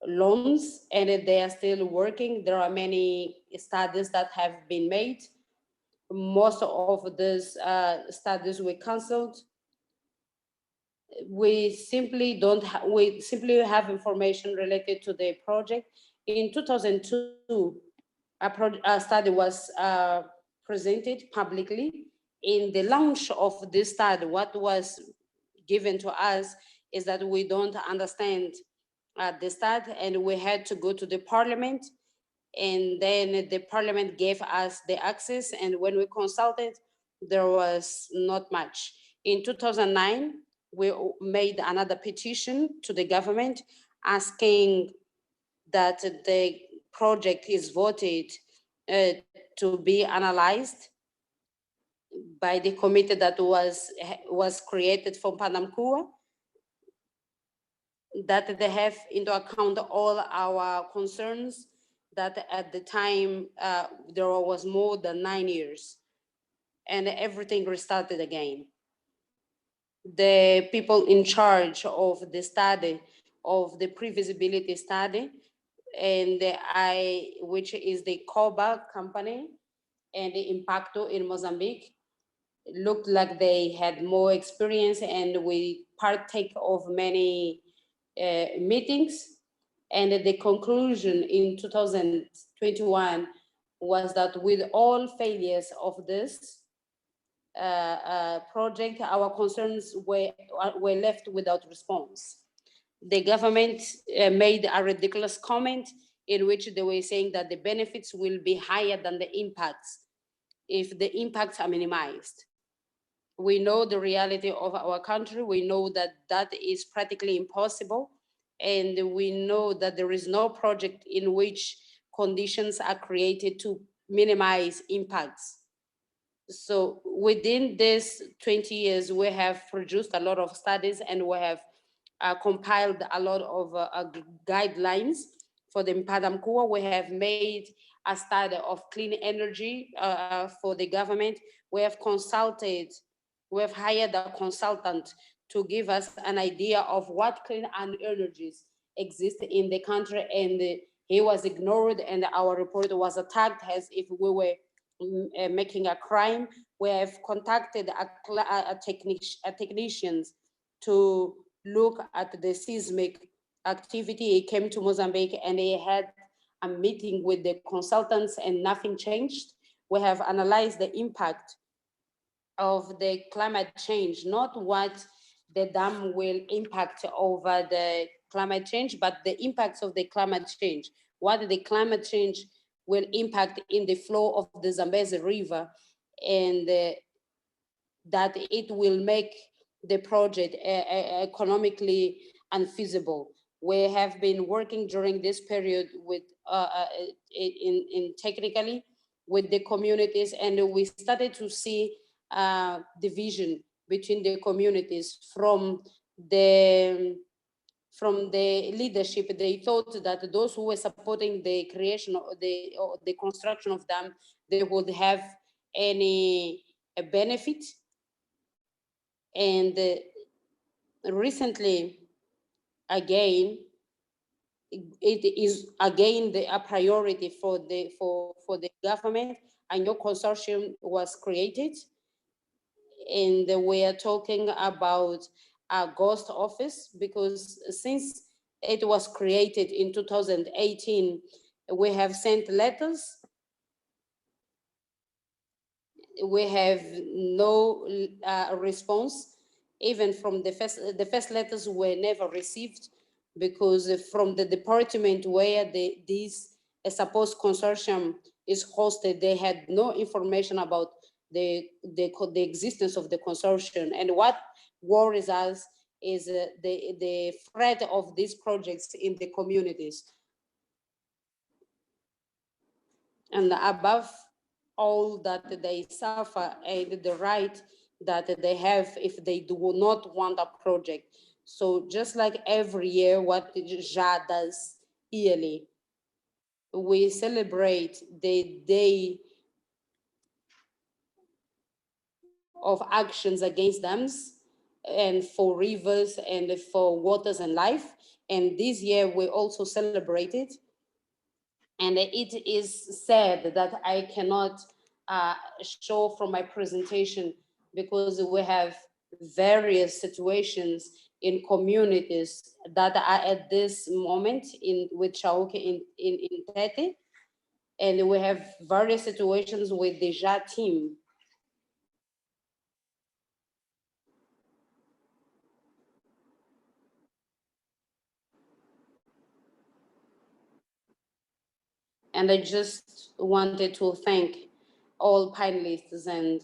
loans, and they are still working. There are many studies that have been made. Most of these studies were canceled. We simply have information related to the project. In 2002, a study was presented publicly. In the launch of this study, what was given to us is that we don't understand the start, and we had to go to the parliament, and then the parliament gave us the access, and when we consulted, there was not much. In 2009, we made another petition to the government asking that the project is voted to be analyzed by the committee that was created from Mphanda Nkuwa, that they have into account all our concerns, that at the time there was more than 9 years, and everything restarted again. The people in charge of the study, of the pre-feasibility study, and which is the COBA company and the Impacto in Mozambique, looked like they had more experience, and we partake of many meetings. And the conclusion in 2021 was that with all failures of this project, our concerns were left without response. The government made a ridiculous comment in which they were saying that the benefits will be higher than the impacts if the impacts are minimized. We know the reality of our country. We know that that is practically impossible. And we know that there is no project in which conditions are created to minimize impacts. So within this 20 years, we have produced a lot of studies, and we have compiled a lot of guidelines for the Mphanda Nkuwa. We have made a study of clean energy for the government. We have consulted, we have hired a consultant to give us an idea of what clean energies exist in the country, and he was ignored, and our report was attacked as if we were making a crime. We have contacted technicians to look at the seismic activity. He came to Mozambique and he had a meeting with the consultants, and nothing changed. We have analyzed the impact of the climate change, not what the dam will impact over the climate change, but the impacts of the climate change, what the climate change will impact in the flow of the Zambezi River, and that it will make the project economically unfeasible. We have been working during this period with technically with the communities, and we started to see division between the communities from the leadership. They thought that those who were supporting the creation of the construction of dam, they would have any benefit. And recently, again, it is again a priority for the government. A new consortium was created, and we are talking about a ghost office, because since it was created in 2018, we have sent letters. We have no response, even from the first letters were never received, because from the department where this supposed consortium is hosted, they had no information about the existence of the consortium. And what worries us is the threat of these projects in the communities. And above all, that they suffer and the right that they have if they do not want a project. So just like every year, what JA does yearly, we celebrate the day of actions against dams and for rivers and for waters and life. And this year we also celebrated. And it is sad that I cannot show from my presentation, because we have various situations in communities that are at this moment with Chauke in Tete. And we have various situations with the JA team. And I just wanted to thank all panelists, and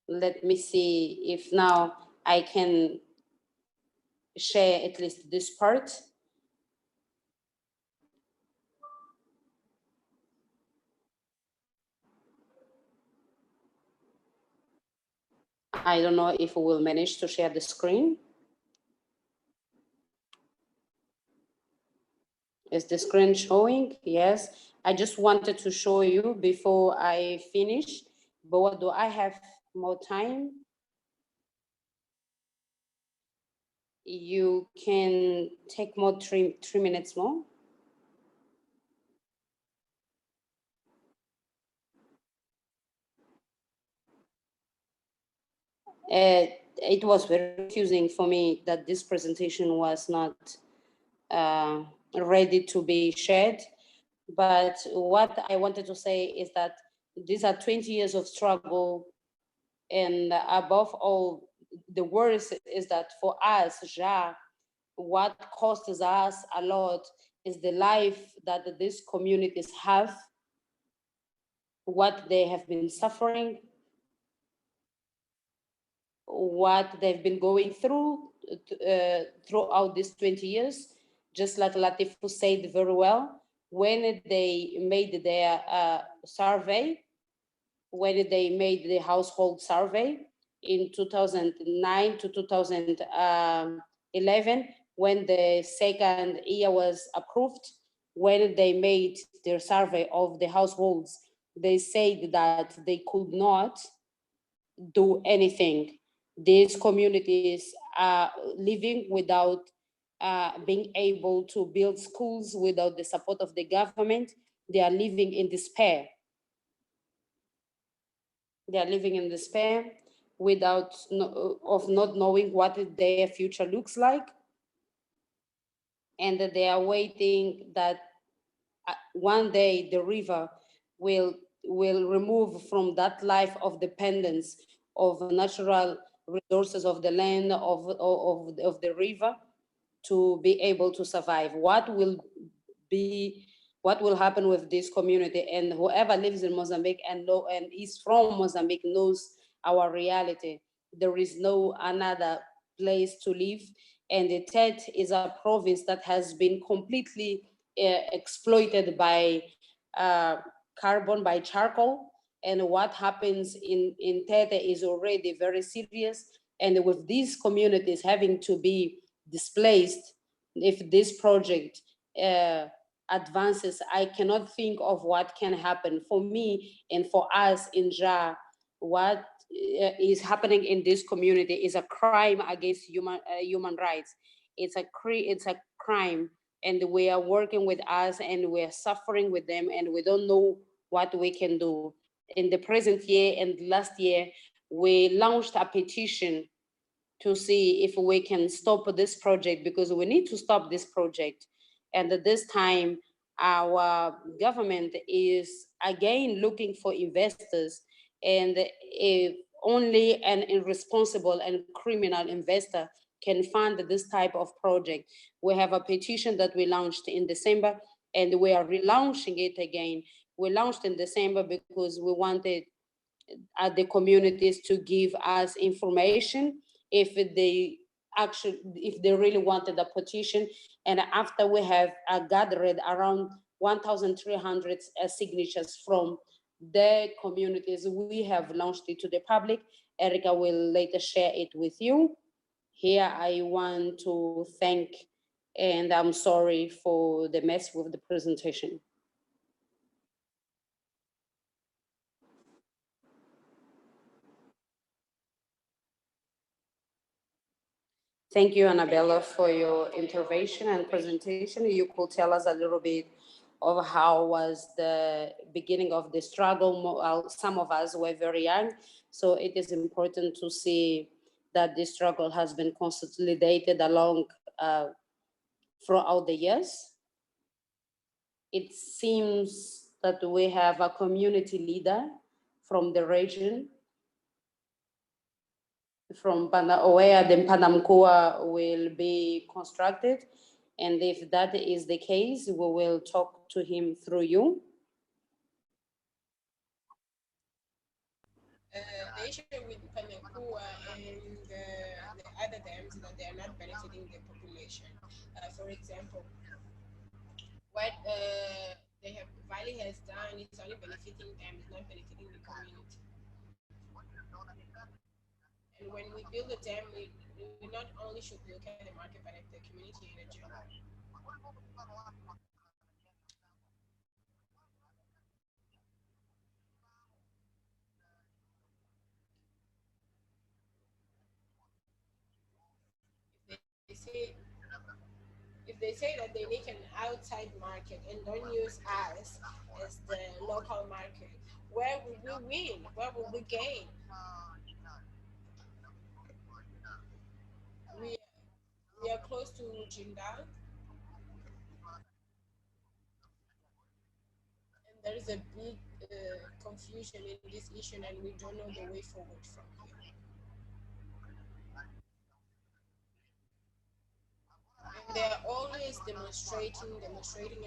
let me see if now I can share at least this part. I don't know if we will manage to share the screen. Is the screen showing? Yes. I just wanted to show you before I finish, but do I have more time? You can take more three minutes more. It was very confusing for me that this presentation was not ready to be shared. But what I wanted to say is that these are 20 years of struggle. And above all, the worst is that for us, what costs us a lot is the life that these communities have, what they have been suffering, what they've been going through throughout these 20 years. Just like Latif said very well, when they made their survey, when they made the household survey in 2009 to 2011, when the second year was approved, when they made their survey of the households, they said that they could not do anything. These communities are living without being able to build schools, without the support of the government. They are living in despair. They are living in despair without of not knowing what their future looks like. And they are waiting that one day the river will remove from that life of dependence of natural resources of the land, of the river, to be able to survive. What will happen with this community? And whoever lives in Mozambique and is from Mozambique knows our reality. There is no another place to live. And the Tete is a province that has been completely exploited by carbon, by charcoal. And what happens in Tete is already very serious. And with these communities having to be displaced, if this project advances, I cannot think of what can happen. For me and for us in JA, what is happening in this community is a crime against human rights. It's a crime, and we are working with us, and we are suffering with them, and we don't know what we can do. In the present year and last year, we launched a petition to see if we can stop this project, because we need to stop this project. And at this time, our government is again looking for investors, and if only an irresponsible and criminal investor can fund this type of project. We have a petition that we launched in December, and we are relaunching it again. We launched in December because we wanted the communities to give us information if they really wanted a petition. And after we have gathered around 1,300 signatures from the communities, we have launched it to the public. Erica will later share it with you. Here I want to thank, and I'm sorry for the mess with the presentation. Thank you, Annabella, for your intervention and presentation. You could tell us a little bit of how was the beginning of the struggle. Some of us were very young, so it is important to see that this struggle has been consolidated along throughout the years. It seems that we have a community leader from the region, from where the Mphanda Nkuwa will be constructed. And if that is the case, we will talk to him through you. The issue with Mphanda Nkuwa and the other dams that they are not benefiting the population. For example, what Valley has done is only benefiting them, it's not benefiting the community. And when we build a dam, we not only should look at the market, but at the community in general. If they say that they make an outside market and don't use us as the local market, where will we win? Where will we gain? We are close to Jindal, and there is a big confusion in this issue, and we don't know the way forward from here. And they are always demonstrating,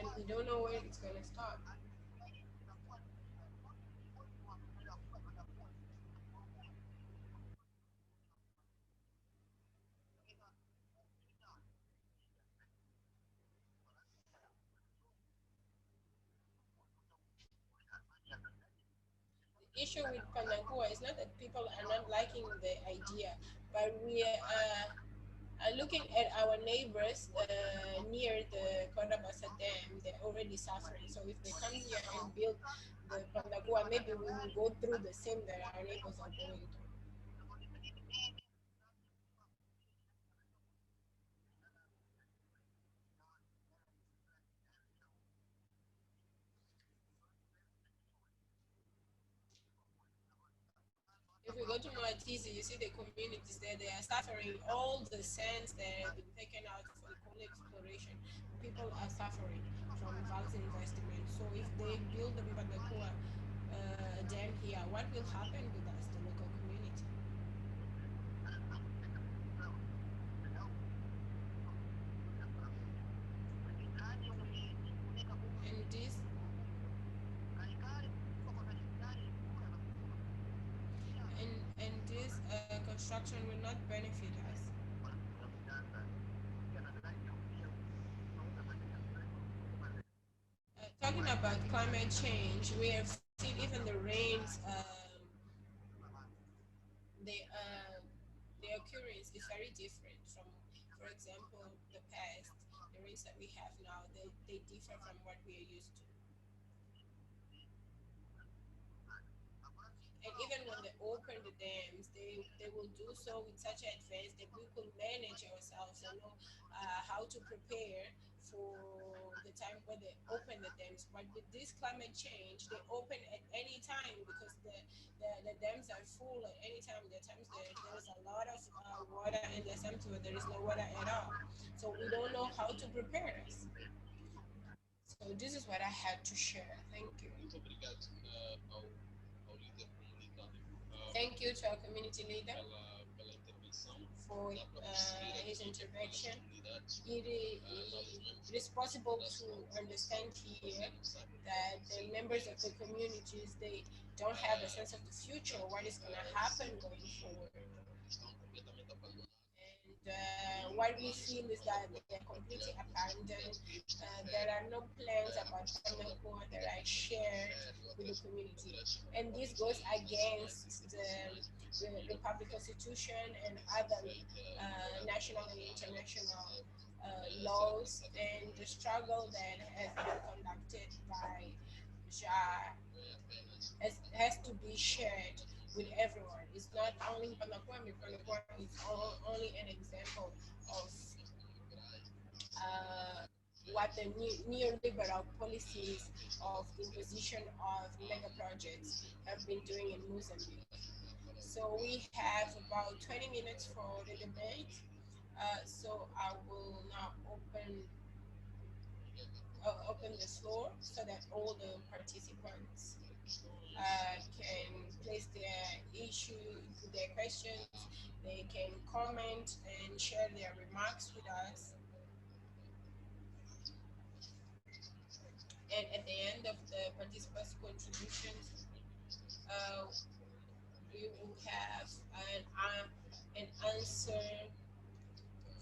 and we don't know where it's going to stop. The issue with Mphanda Nkuwa is not that people are not liking the idea, but we are looking at our neighbors near the Cahora Bassa Dam. They're already suffering. So if they come here and build the Mphanda Nkuwa, maybe we will go through the same that our neighbors are going through. If we go to Moatizi, you see the communities there, they are suffering. All the sands that have been taken out for the coal exploration, people are suffering from Val's investment. So if they build the Mphanda Nkuwa dam here, what will happen with us, the local community? And this construction will not benefit us. Talking about climate change, we have seen even the rains, the occurrence is very different from, for example, the past. The rains that we have now, they differ from what we are used to. And even when they open the dams, they will do so with such advance that we could manage ourselves and know how to prepare for the time when they open the dams. But with this climate change, they open at any time because the dams are full at any time. There are times there's a lot of water, and there's times where there is no water at all. So we don't know how to prepare us. So this is what I had to share. Thank you. Thank you to our community leader for his intervention. It is possible to understand here that the members of the communities, they don't have a sense of the future, what is going to happen going forward. And what we feel is that they're completely abandoned. There are no plans about Mphanda Nkuwa that are shared with the community. And this goes against the Republic Constitution and other national and international laws, and the struggle that has been conducted by JAR has to be shared with everyone. It's not only Mphanda Nkuwa. Mphanda Nkuwa is only an example of what the neoliberal policies of imposition of mega projects have been doing in Mozambique. So we have about 20 minutes for the debate. So I will now open the floor so that all the participants can place their issue, their questions, they can comment and share their remarks with us. And at the end of the participants' contributions, we will have an answer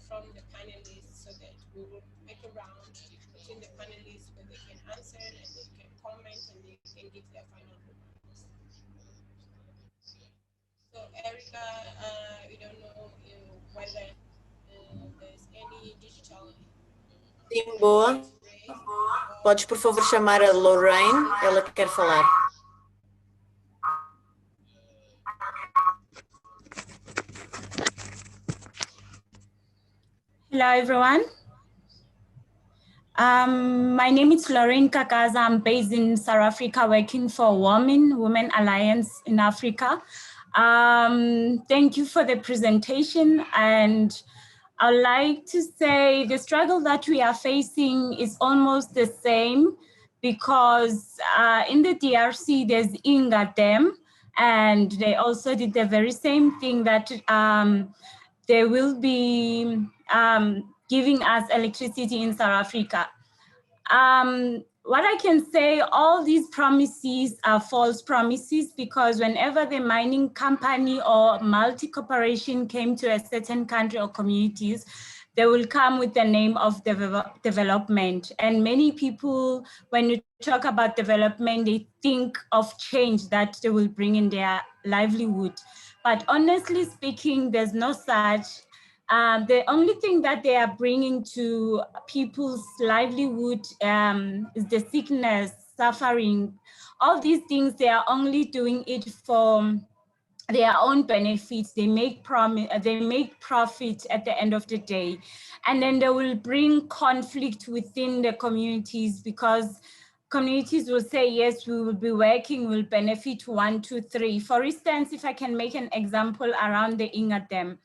from the panelists, so that we will make a round between the panelists where they can answer and they can comment and they can give their final remarks. So Erica, we don't know whether there's any digital. Sim, boa. Podes, por favor, chamar a Lorraine, ela quer falar. Hello, everyone. My name is Lorraine Kakaza. I'm based in South Africa, working for Women Alliance in Africa. Thank you for the presentation. And I'd like to say the struggle that we are facing is almost the same, because in the DRC, there's Inga Dam, and they also did the very same thing, that they will be giving us electricity in South Africa. What I can say, all these promises are false promises, because whenever the mining company or multi-corporation came to a certain country or communities, they will come with the name of development. And many people, when you talk about development, they think of change that they will bring in their livelihood. But honestly speaking, there's no such. The only thing that they are bringing to people's livelihood is the sickness, suffering. All these things, they are only doing it for their own benefits. They make profit at the end of the day. And then they will bring conflict within the communities, because communities will say, yes, we will be working, we'll benefit 1, 2, 3. For instance, if I can make an example around the Inga Dam.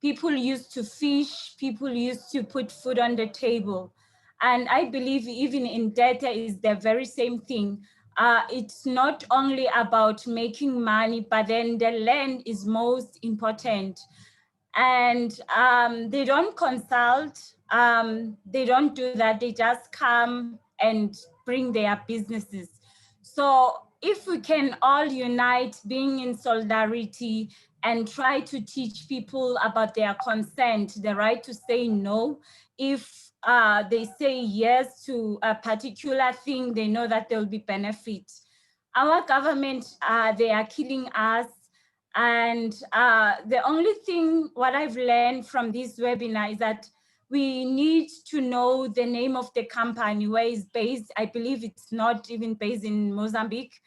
People used to fish, people used to put food on the table. And I believe even in data is the very same thing. It's not only about making money, but then the land is most important. And they don't consult, they don't do that, they just come and bring their businesses. So if we can all unite, being in solidarity, and try to teach people about their consent, the right to say no. If they say yes to a particular thing, they know that there will be benefit. Our government, they are killing us. And the only thing, what I've learned from this webinar is that we need to know the name of the company, where it's based. I believe it's not even based in Mozambique.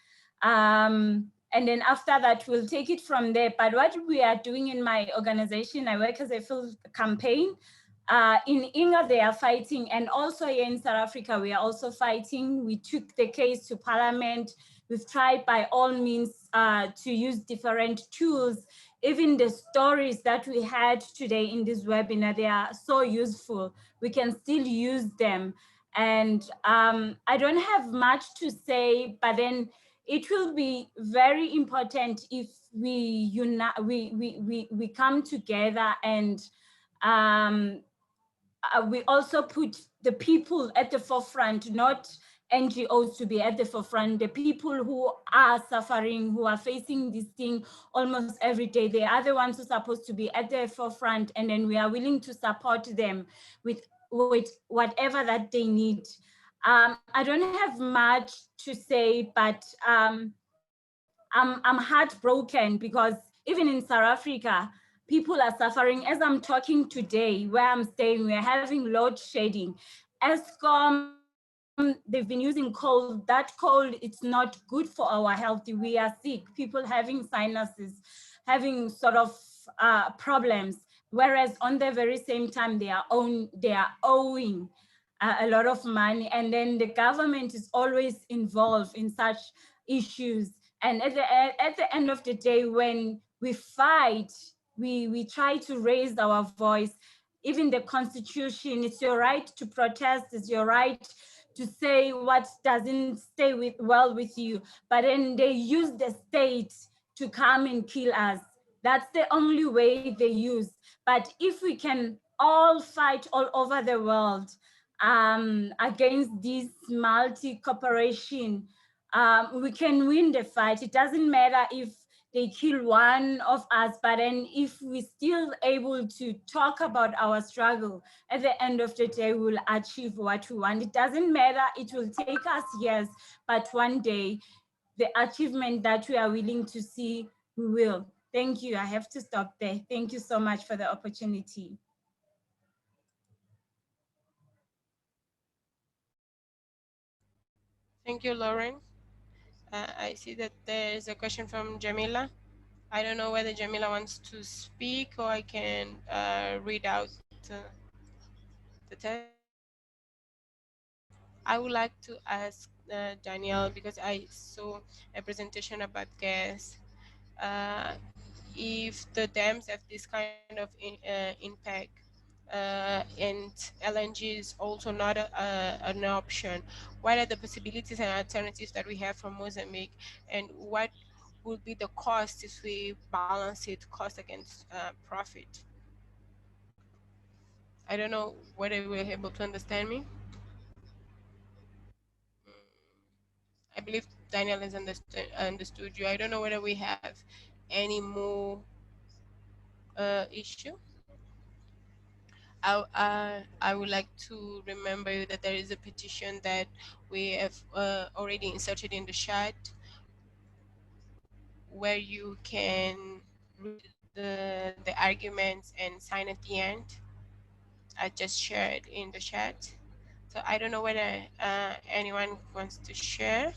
And then after that, we'll take it from there. But what we are doing in my organization, I work as a field campaign. In Inga, they are fighting. And also here in South Africa, we are also fighting. We took the case to Parliament. We've tried by all means to use different tools. Even the stories that we had today in this webinar, they are so useful. We can still use them. And I don't have much to say, but then it will be very important if we come together, and we also put the people at the forefront, not NGOs to be at the forefront. The people who are suffering, who are facing this thing almost every day, they are the ones who are supposed to be at the forefront, and then we are willing to support them with whatever that they need. I don't have much to say, but I'm heartbroken, because even in South Africa, people are suffering. As I'm talking today, where I'm staying, we're having load shedding. Eskom, they've been using coal. That coal, it's not good for our health. We are sick, people having sinuses, having sort of problems. Whereas on the very same time, they are owing a lot of money. And then the government is always involved in such issues. And at the end of the day, when we fight, we try to raise our voice. Even the Constitution, it's your right to protest, it's your right to say what doesn't stay well with you. But then they use the state to come and kill us. That's the only way they use. But if we can all fight all over the world, against this multi-cooperation, we can win the fight. It doesn't matter if they kill one of us, but then if we're still able to talk about our struggle, at the end of the day, we'll achieve what we want. It doesn't matter, it will take us years, but one day, the achievement that we are willing to see, we will. Thank you, I have to stop there. Thank you so much for the opportunity. Thank you, Lauren. I see that there is a question from Jamila. I don't know whether Jamila wants to speak or I can read out the text. I would like to ask Danielle, because I saw a presentation about gas, if the dams have this kind of impact, and LNG is also not an option, what are the possibilities and alternatives that we have from Mozambique, and what would be the cost if we balance it cost against profit? I don't know whether you were able to understand me. I believe Daniel has understood you. I don't know whether we have any more issue. I would like to remember you that there is a petition that we have already inserted in the chat, where you can read the arguments and sign at the end. I just shared in the chat. So I don't know whether anyone wants to share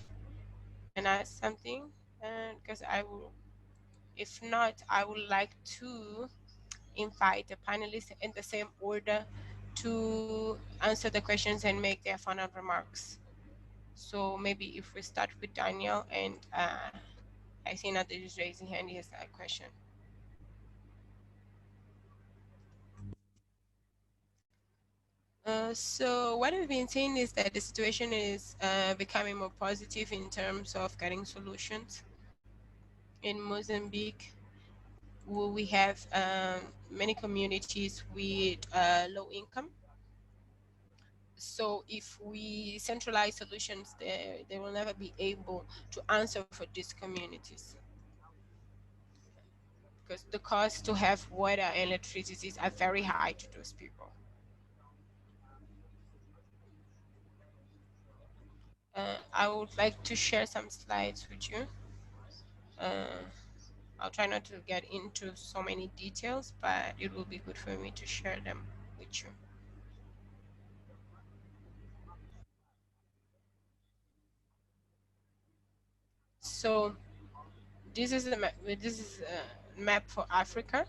and ask something, because I will, if not, I would like to invite the panelists in the same order to answer the questions and make their final remarks. So maybe if we start with Daniel, and I see Nader is raising hand, he has a question. So what we've been saying is that the situation is becoming more positive in terms of getting solutions. In Mozambique, we have many communities with low income. So if we centralize solutions, they will never be able to answer for these communities, because the cost to have water and electricity are very high to those people. I would like to share some slides with you. I'll try not to get into so many details, but it will be good for me to share them with you. So this is a map for Africa,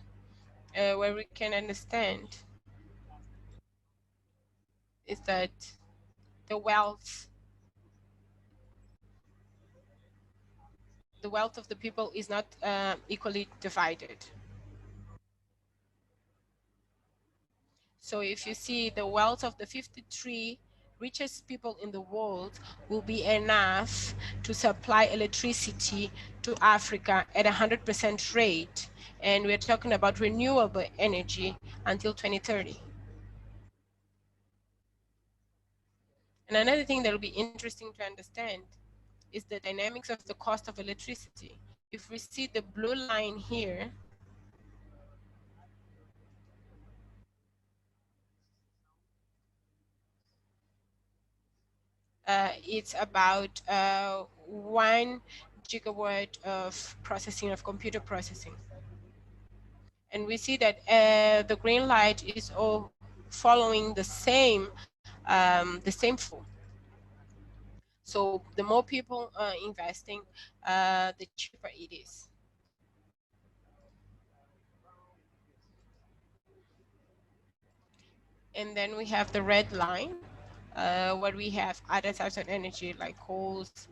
where we can understand is that the wealth of the people is not equally divided. So if you see the wealth of the 53 richest people in the world will be enough to supply electricity to Africa at 100% rate. And we're talking about renewable energy until 2030. And another thing that will be interesting to understand is the dynamics of the cost of electricity. If we see the blue line here, it's about 1 gigawatt of processing, of computer processing. And we see that the green light is all following the same flow. So the more people investing, the cheaper it is. And then we have the red line, where we have other types of energy like coals,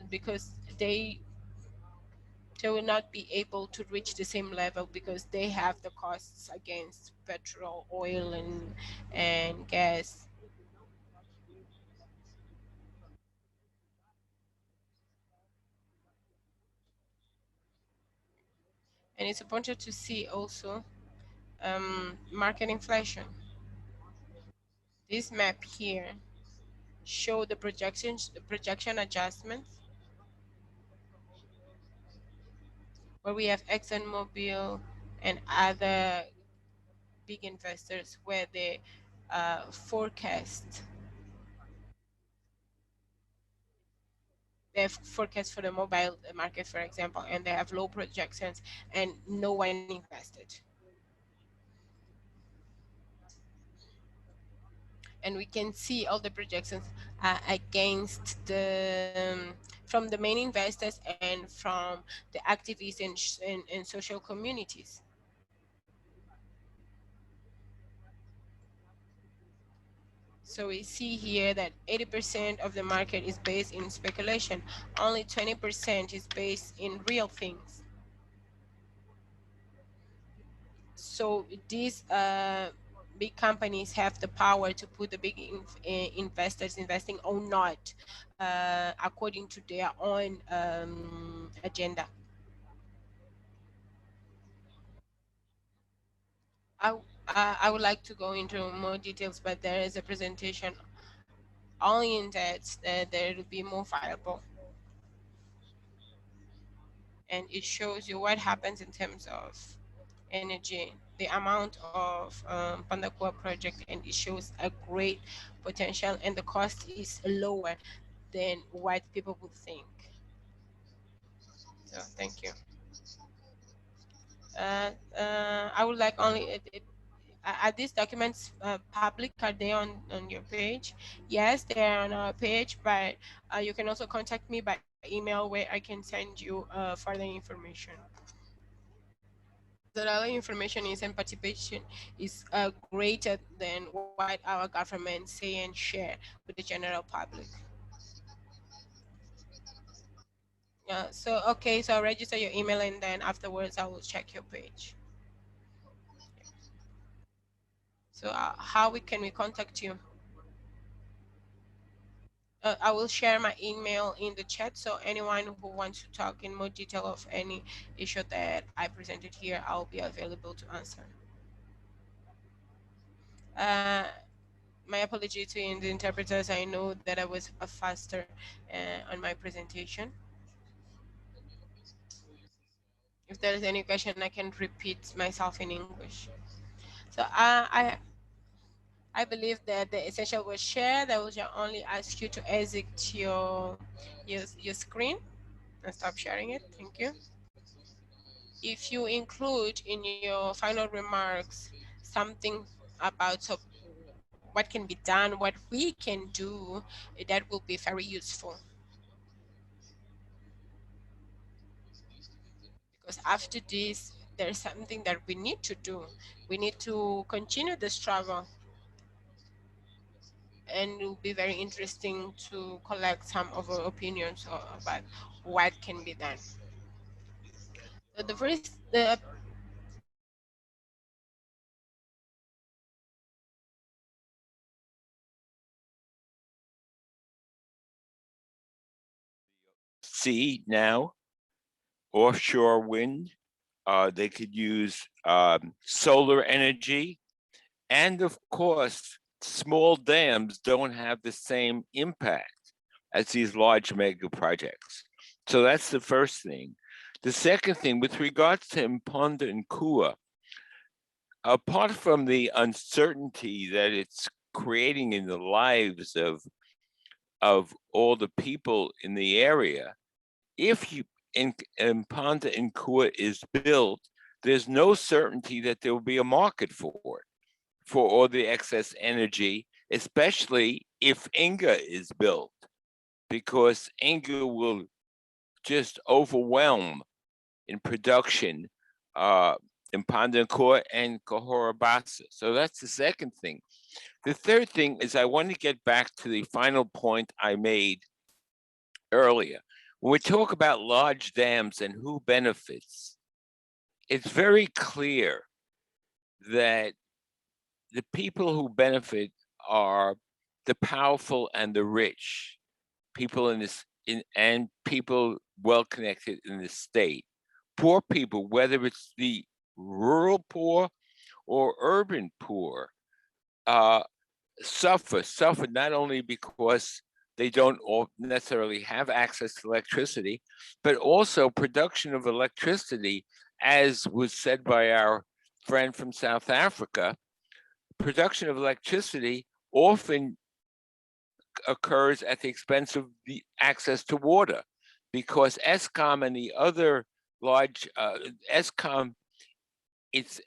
because they will not be able to reach the same level because they have the costs against petrol, oil, and gas. And it's important to see also market inflation. This map here show the projection adjustments, where we have ExxonMobil and other big investors where they forecast. They have forecasts for the mobile market, for example, and they have low projections and no one invested. And we can see all the projections against the from the main investors and from the activists in social communities. So we see here that 80% of the market is based in speculation. Only 20% is based in real things. So these big companies have the power to put the big investors investing or not, according to their own agenda. I would like to go into more details, but there is a presentation only in that there will be more viable. And it shows you what happens in terms of energy, the amount of Mphanda Nkuwa project, and it shows a great potential, and the cost is lower than what people would think. So thank you. I would like only are these documents public? Are they on your page? Yes, they are on our page, but you can also contact me by email where I can send you further information. The other information is and participation is greater than what our government say and share with the general public. Yeah, so okay, so I'll register your email and then afterwards I will check your page. So how can we contact you? I will share my email in the chat, so anyone who wants to talk in more detail of any issue that I presented here, I'll be available to answer. My apology to the interpreters. I know that I was faster on my presentation. If there is any question, I can repeat myself in English. So I believe that the essential was shared. I will just only ask you to exit your screen and stop sharing it. Thank you. If you include in your final remarks something about what can be done, what we can do, that will be very useful. Because after this, there's something that we need to do. We need to continue the struggle. And it will be very interesting to collect some of our opinions about what can be done. So the first, sea now, offshore wind. They could use solar energy. And of course, small dams don't have the same impact as these large mega projects. So that's the first thing. The second thing, with regards to Mphanda Nkuwa, apart from the uncertainty that it's creating in the lives of all the people in the area, if Mphanda Nkuwa is built, there's no certainty that there will be a market for it, for all the excess energy, especially if Inga is built, because Inga will just overwhelm in production Mphanda Nkuwa and Cahora Bassa. So that's the second thing. The third thing is I want to get back to the final point I made earlier. When we talk about large dams and who benefits, it's very clear that the people who benefit are the powerful and the rich, people and people well connected in the state. Poor people, whether it's the rural poor or urban poor, suffer not only because they don't all necessarily have access to electricity, but also production of electricity, as was said by our friend from South Africa, production of electricity often occurs at the expense of the access to water, because Eskom and the other large Eskom, it's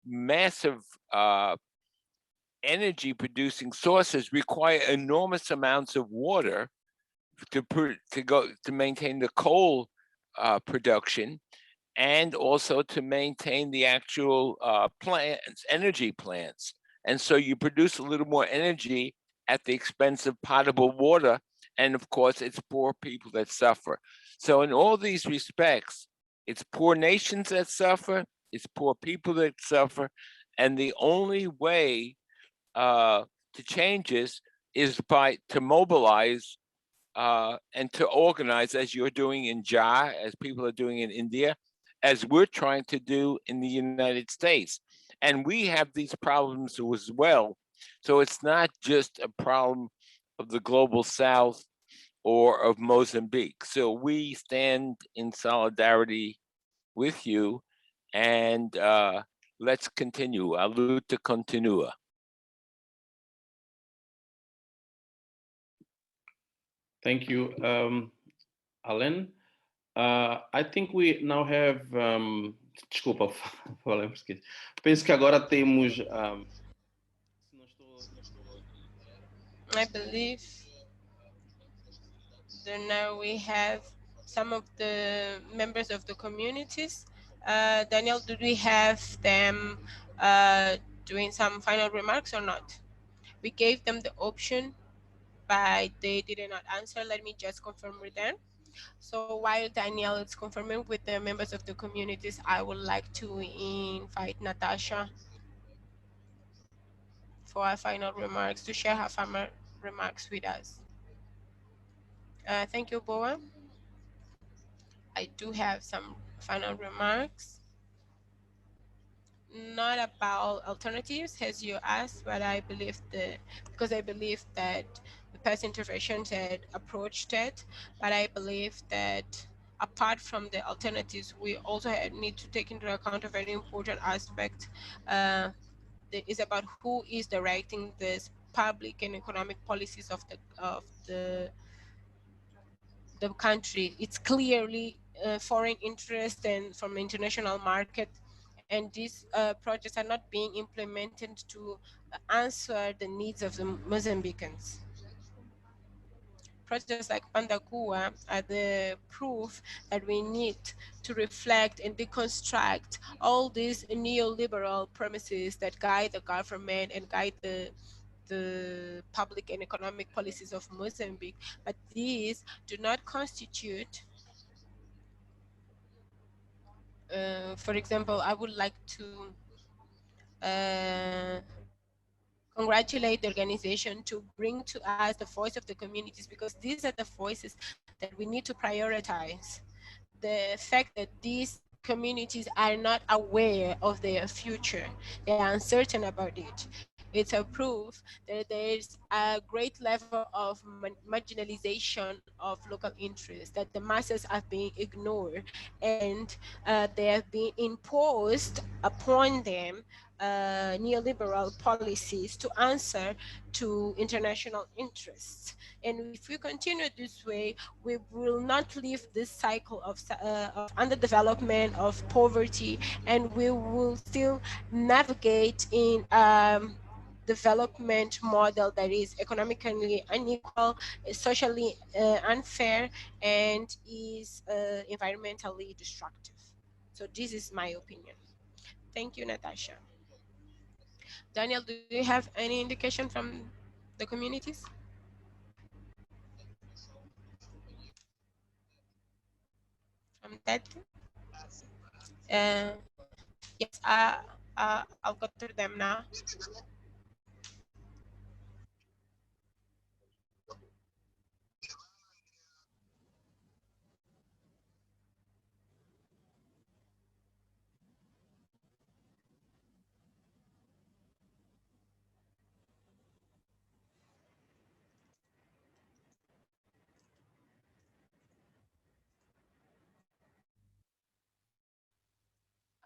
massive energy producing sources require enormous amounts of water to maintain the coal production, and also to maintain the actual energy plants. And so you produce a little more energy at the expense of potable water. And of course, it's poor people that suffer. So in all these respects, it's poor nations that suffer, it's poor people that suffer. And the only way to change this is to mobilize and to organize, as you're doing in JA, as people are doing in India, as we're trying to do in the United States. And we have these problems as well. So it's not just a problem of the global South or of Mozambique. So we stand in solidarity with you, and let's continue. A luta continua. Thank you, Alan. I think we now have. Desculpa, falei em português. Penso que agora temos. I believe that now we have some of the members of the communities. Daniel, do we have them doing some final remarks or not? We gave them the option, but they did not answer. Let me just confirm with them. So while Daniel is confirming with the members of the communities, I would like to invite Natasha for our final remarks, to share her final remarks with us. Thank you, Boa. I do have some final remarks. Not about alternatives, as you asked, but I believe because I believe that the past interventions had approached it, but I believe that apart from the alternatives, we also need to take into account a very important aspect that is about who is directing this public and economic policies of the country. It's clearly foreign interest and from the international market, and these projects are not being implemented to answer the needs of the Mozambicans. Projects like Mphanda Nkuwa are the proof that we need to reflect and deconstruct all these neoliberal premises that guide the government and guide the public and economic policies of Mozambique, but these do not constitute, for example, I would like to congratulate the organization to bring to us the voice of the communities, because these are the voices that we need to prioritize. The fact that these communities are not aware of their future, they are uncertain about it. It's a proof that there's a great level of marginalization of local interests, that the masses are being ignored, and they have been imposed upon them neoliberal policies to answer to international interests. And if we continue this way, we will not leave this cycle of underdevelopment, of poverty, and we will still navigate in development model that is economically unequal, is socially unfair, and is environmentally destructive. So this is my opinion. Thank you, Natasha. Daniel, do you have any indication from the communities? From that? Yes, I'll go through them now.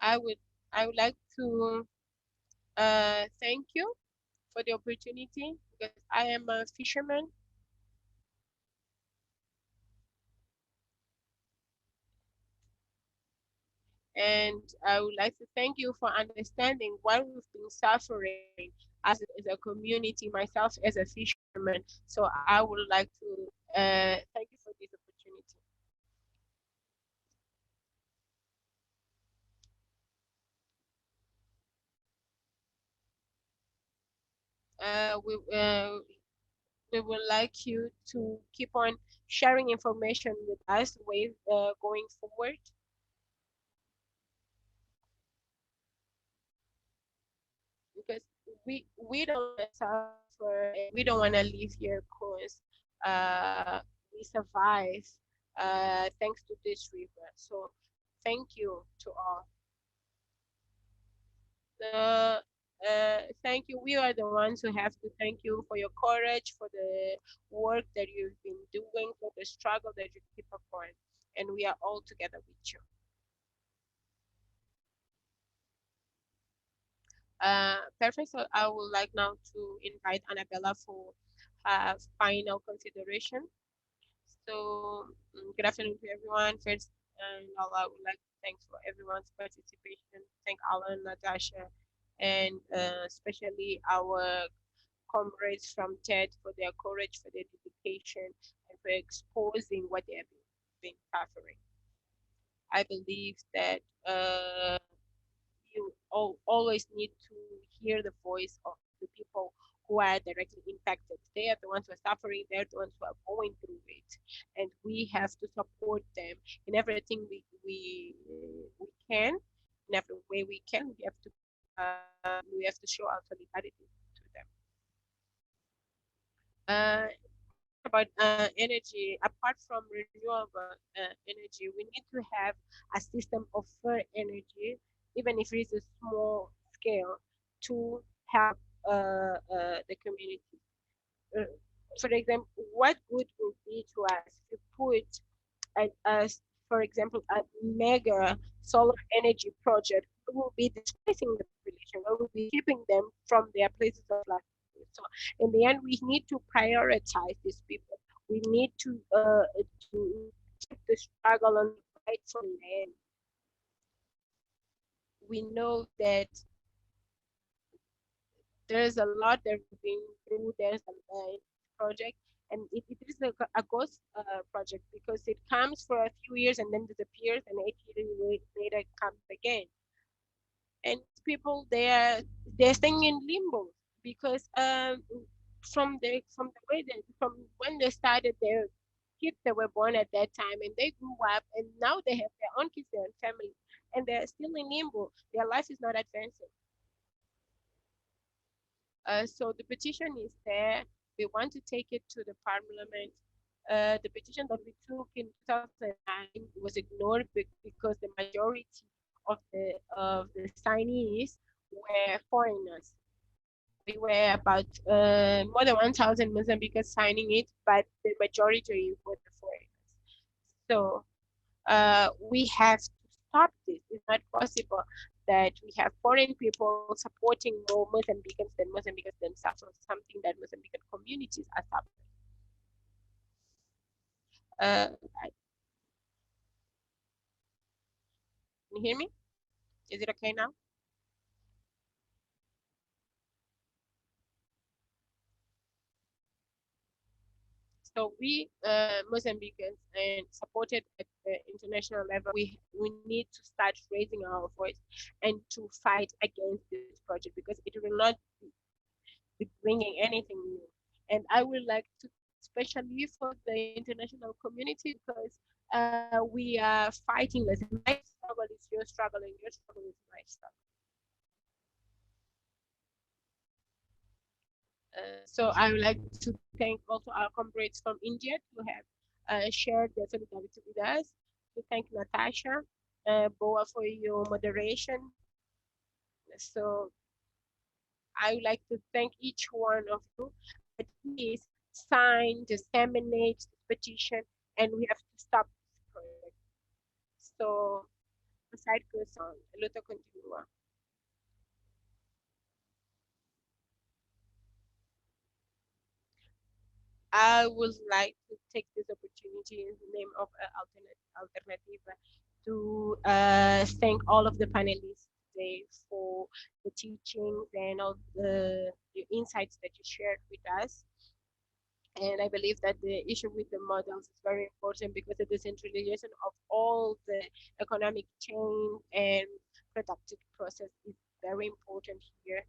I would like to thank you for the opportunity, because I am a fisherman. And I would like to thank you for understanding what we've been suffering as a community, myself as a fisherman. So I would like to thank you for this opportunity. We would like you to keep on sharing information with us going forward. Because we don't want to suffer, and we don't want to live here because we survive thanks to this river. So thank you to all. Thank you. We are the ones who have to thank you for your courage, for the work that you've been doing, for the struggle that you keep upon, and we are all together with you. Perfect. So I would like now to invite Annabella for final consideration. So good afternoon to everyone. First, and I would like to thank for everyone's participation. Thank Alan, Natasha, and especially our comrades from TED for their courage, for their dedication, and for exposing what they have been suffering. I believe that you always need to hear the voice of the people who are directly impacted. They are the ones who are suffering, they're the ones who are going through it. And we have to support them in everything we can, in every way we can. We have to show our solidarity to them. About energy, apart from renewable energy, we need to have a system of fair energy, even if it is a small scale, to help the community. For example, what good will be to us to put for example, a mega solar energy project? We will be displacing the population, we will be keeping them from their places of life. So in the end, we need to prioritize these people. We need to take the struggle on the fight for land. We know that there's a lot that we've been through. There's a project, and it is a ghost project, because it comes for a few years and then disappears, and 8 years later it comes again. And people, they're staying in limbo, because from when they started, their kids that were born at that time, and they grew up, and now they have their own kids, their own family, and they're still in limbo. Their life is not advancing. So the petition is there. We want to take it to the parliament. The petition that we took in 2009 was ignored because the majority of the signees were foreigners. We were about more than 1,000 Mozambicans signing it, but the majority were the foreigners. So we have to stop this. It's not possible that we have foreign people supporting more Mozambicans than Mozambicans themselves, or something that Mozambican communities are suffering. Can you hear me? Is it okay now? So we Mozambicans, and supported at the international level, we need to start raising our voice and to fight against this project, because it will not be bringing anything new. And I would like to, especially for the international community, because we are fighting this. My struggle is your struggle, and your struggle is my struggle. So I would like to thank also our comrades from India to have shared their solidarity with us. To thank Natasha, Boa, for your moderation. So I would like to thank each one of you. Please sign, disseminate the petition, and we have to stop this project. So side goes on. A luta continua. I would like to take this opportunity in the name of Alternactiva to thank all of the panelists today for the teachings and all the insights that you shared with us. And I believe that the issue with the models is very important because the decentralization of all the economic chain and productive process is very important here.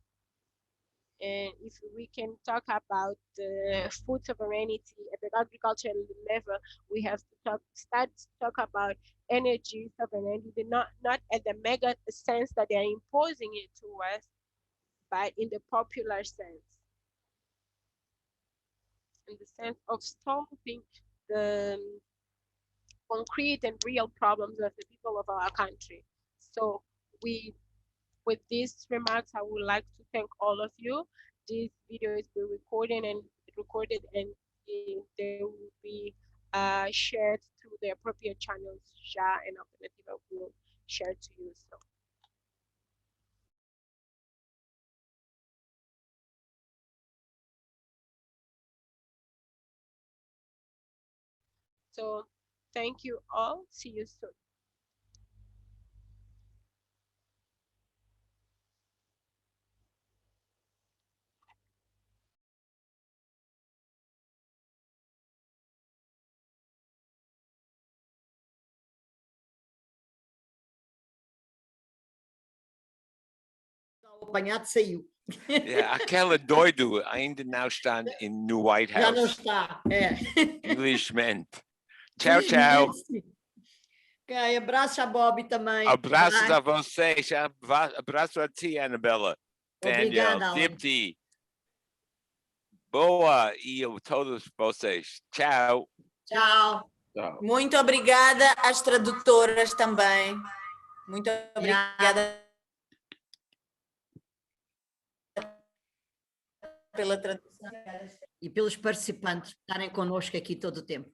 And if we can talk about the food sovereignty at the agricultural level, we have to start to talk about energy sovereignty, not at the mega sense that they are imposing it to us, but in the popular sense, in the sense of solving the concrete and real problems of the people of our country. So with these remarks, I would like to thank all of you. This video is being recorded and they will be shared through the appropriate channels. SHA and Alternactiva will share to you. So thank you all. See you soon. Apanhado saiu. Aquela doido ainda não está no White House. Já não está, Felizmente. Tchau, tchau. Okay, abraço a Bob também. Abraços a vocês. Abraço a ti, Anabela. Obrigada, Dipti. Boa e a todos vocês. Tchau. Tchau. Tchau. Muito obrigada às tradutoras também. Muito obrigada pela tradução. E pelos participantes estarem connosco aqui todo o tempo.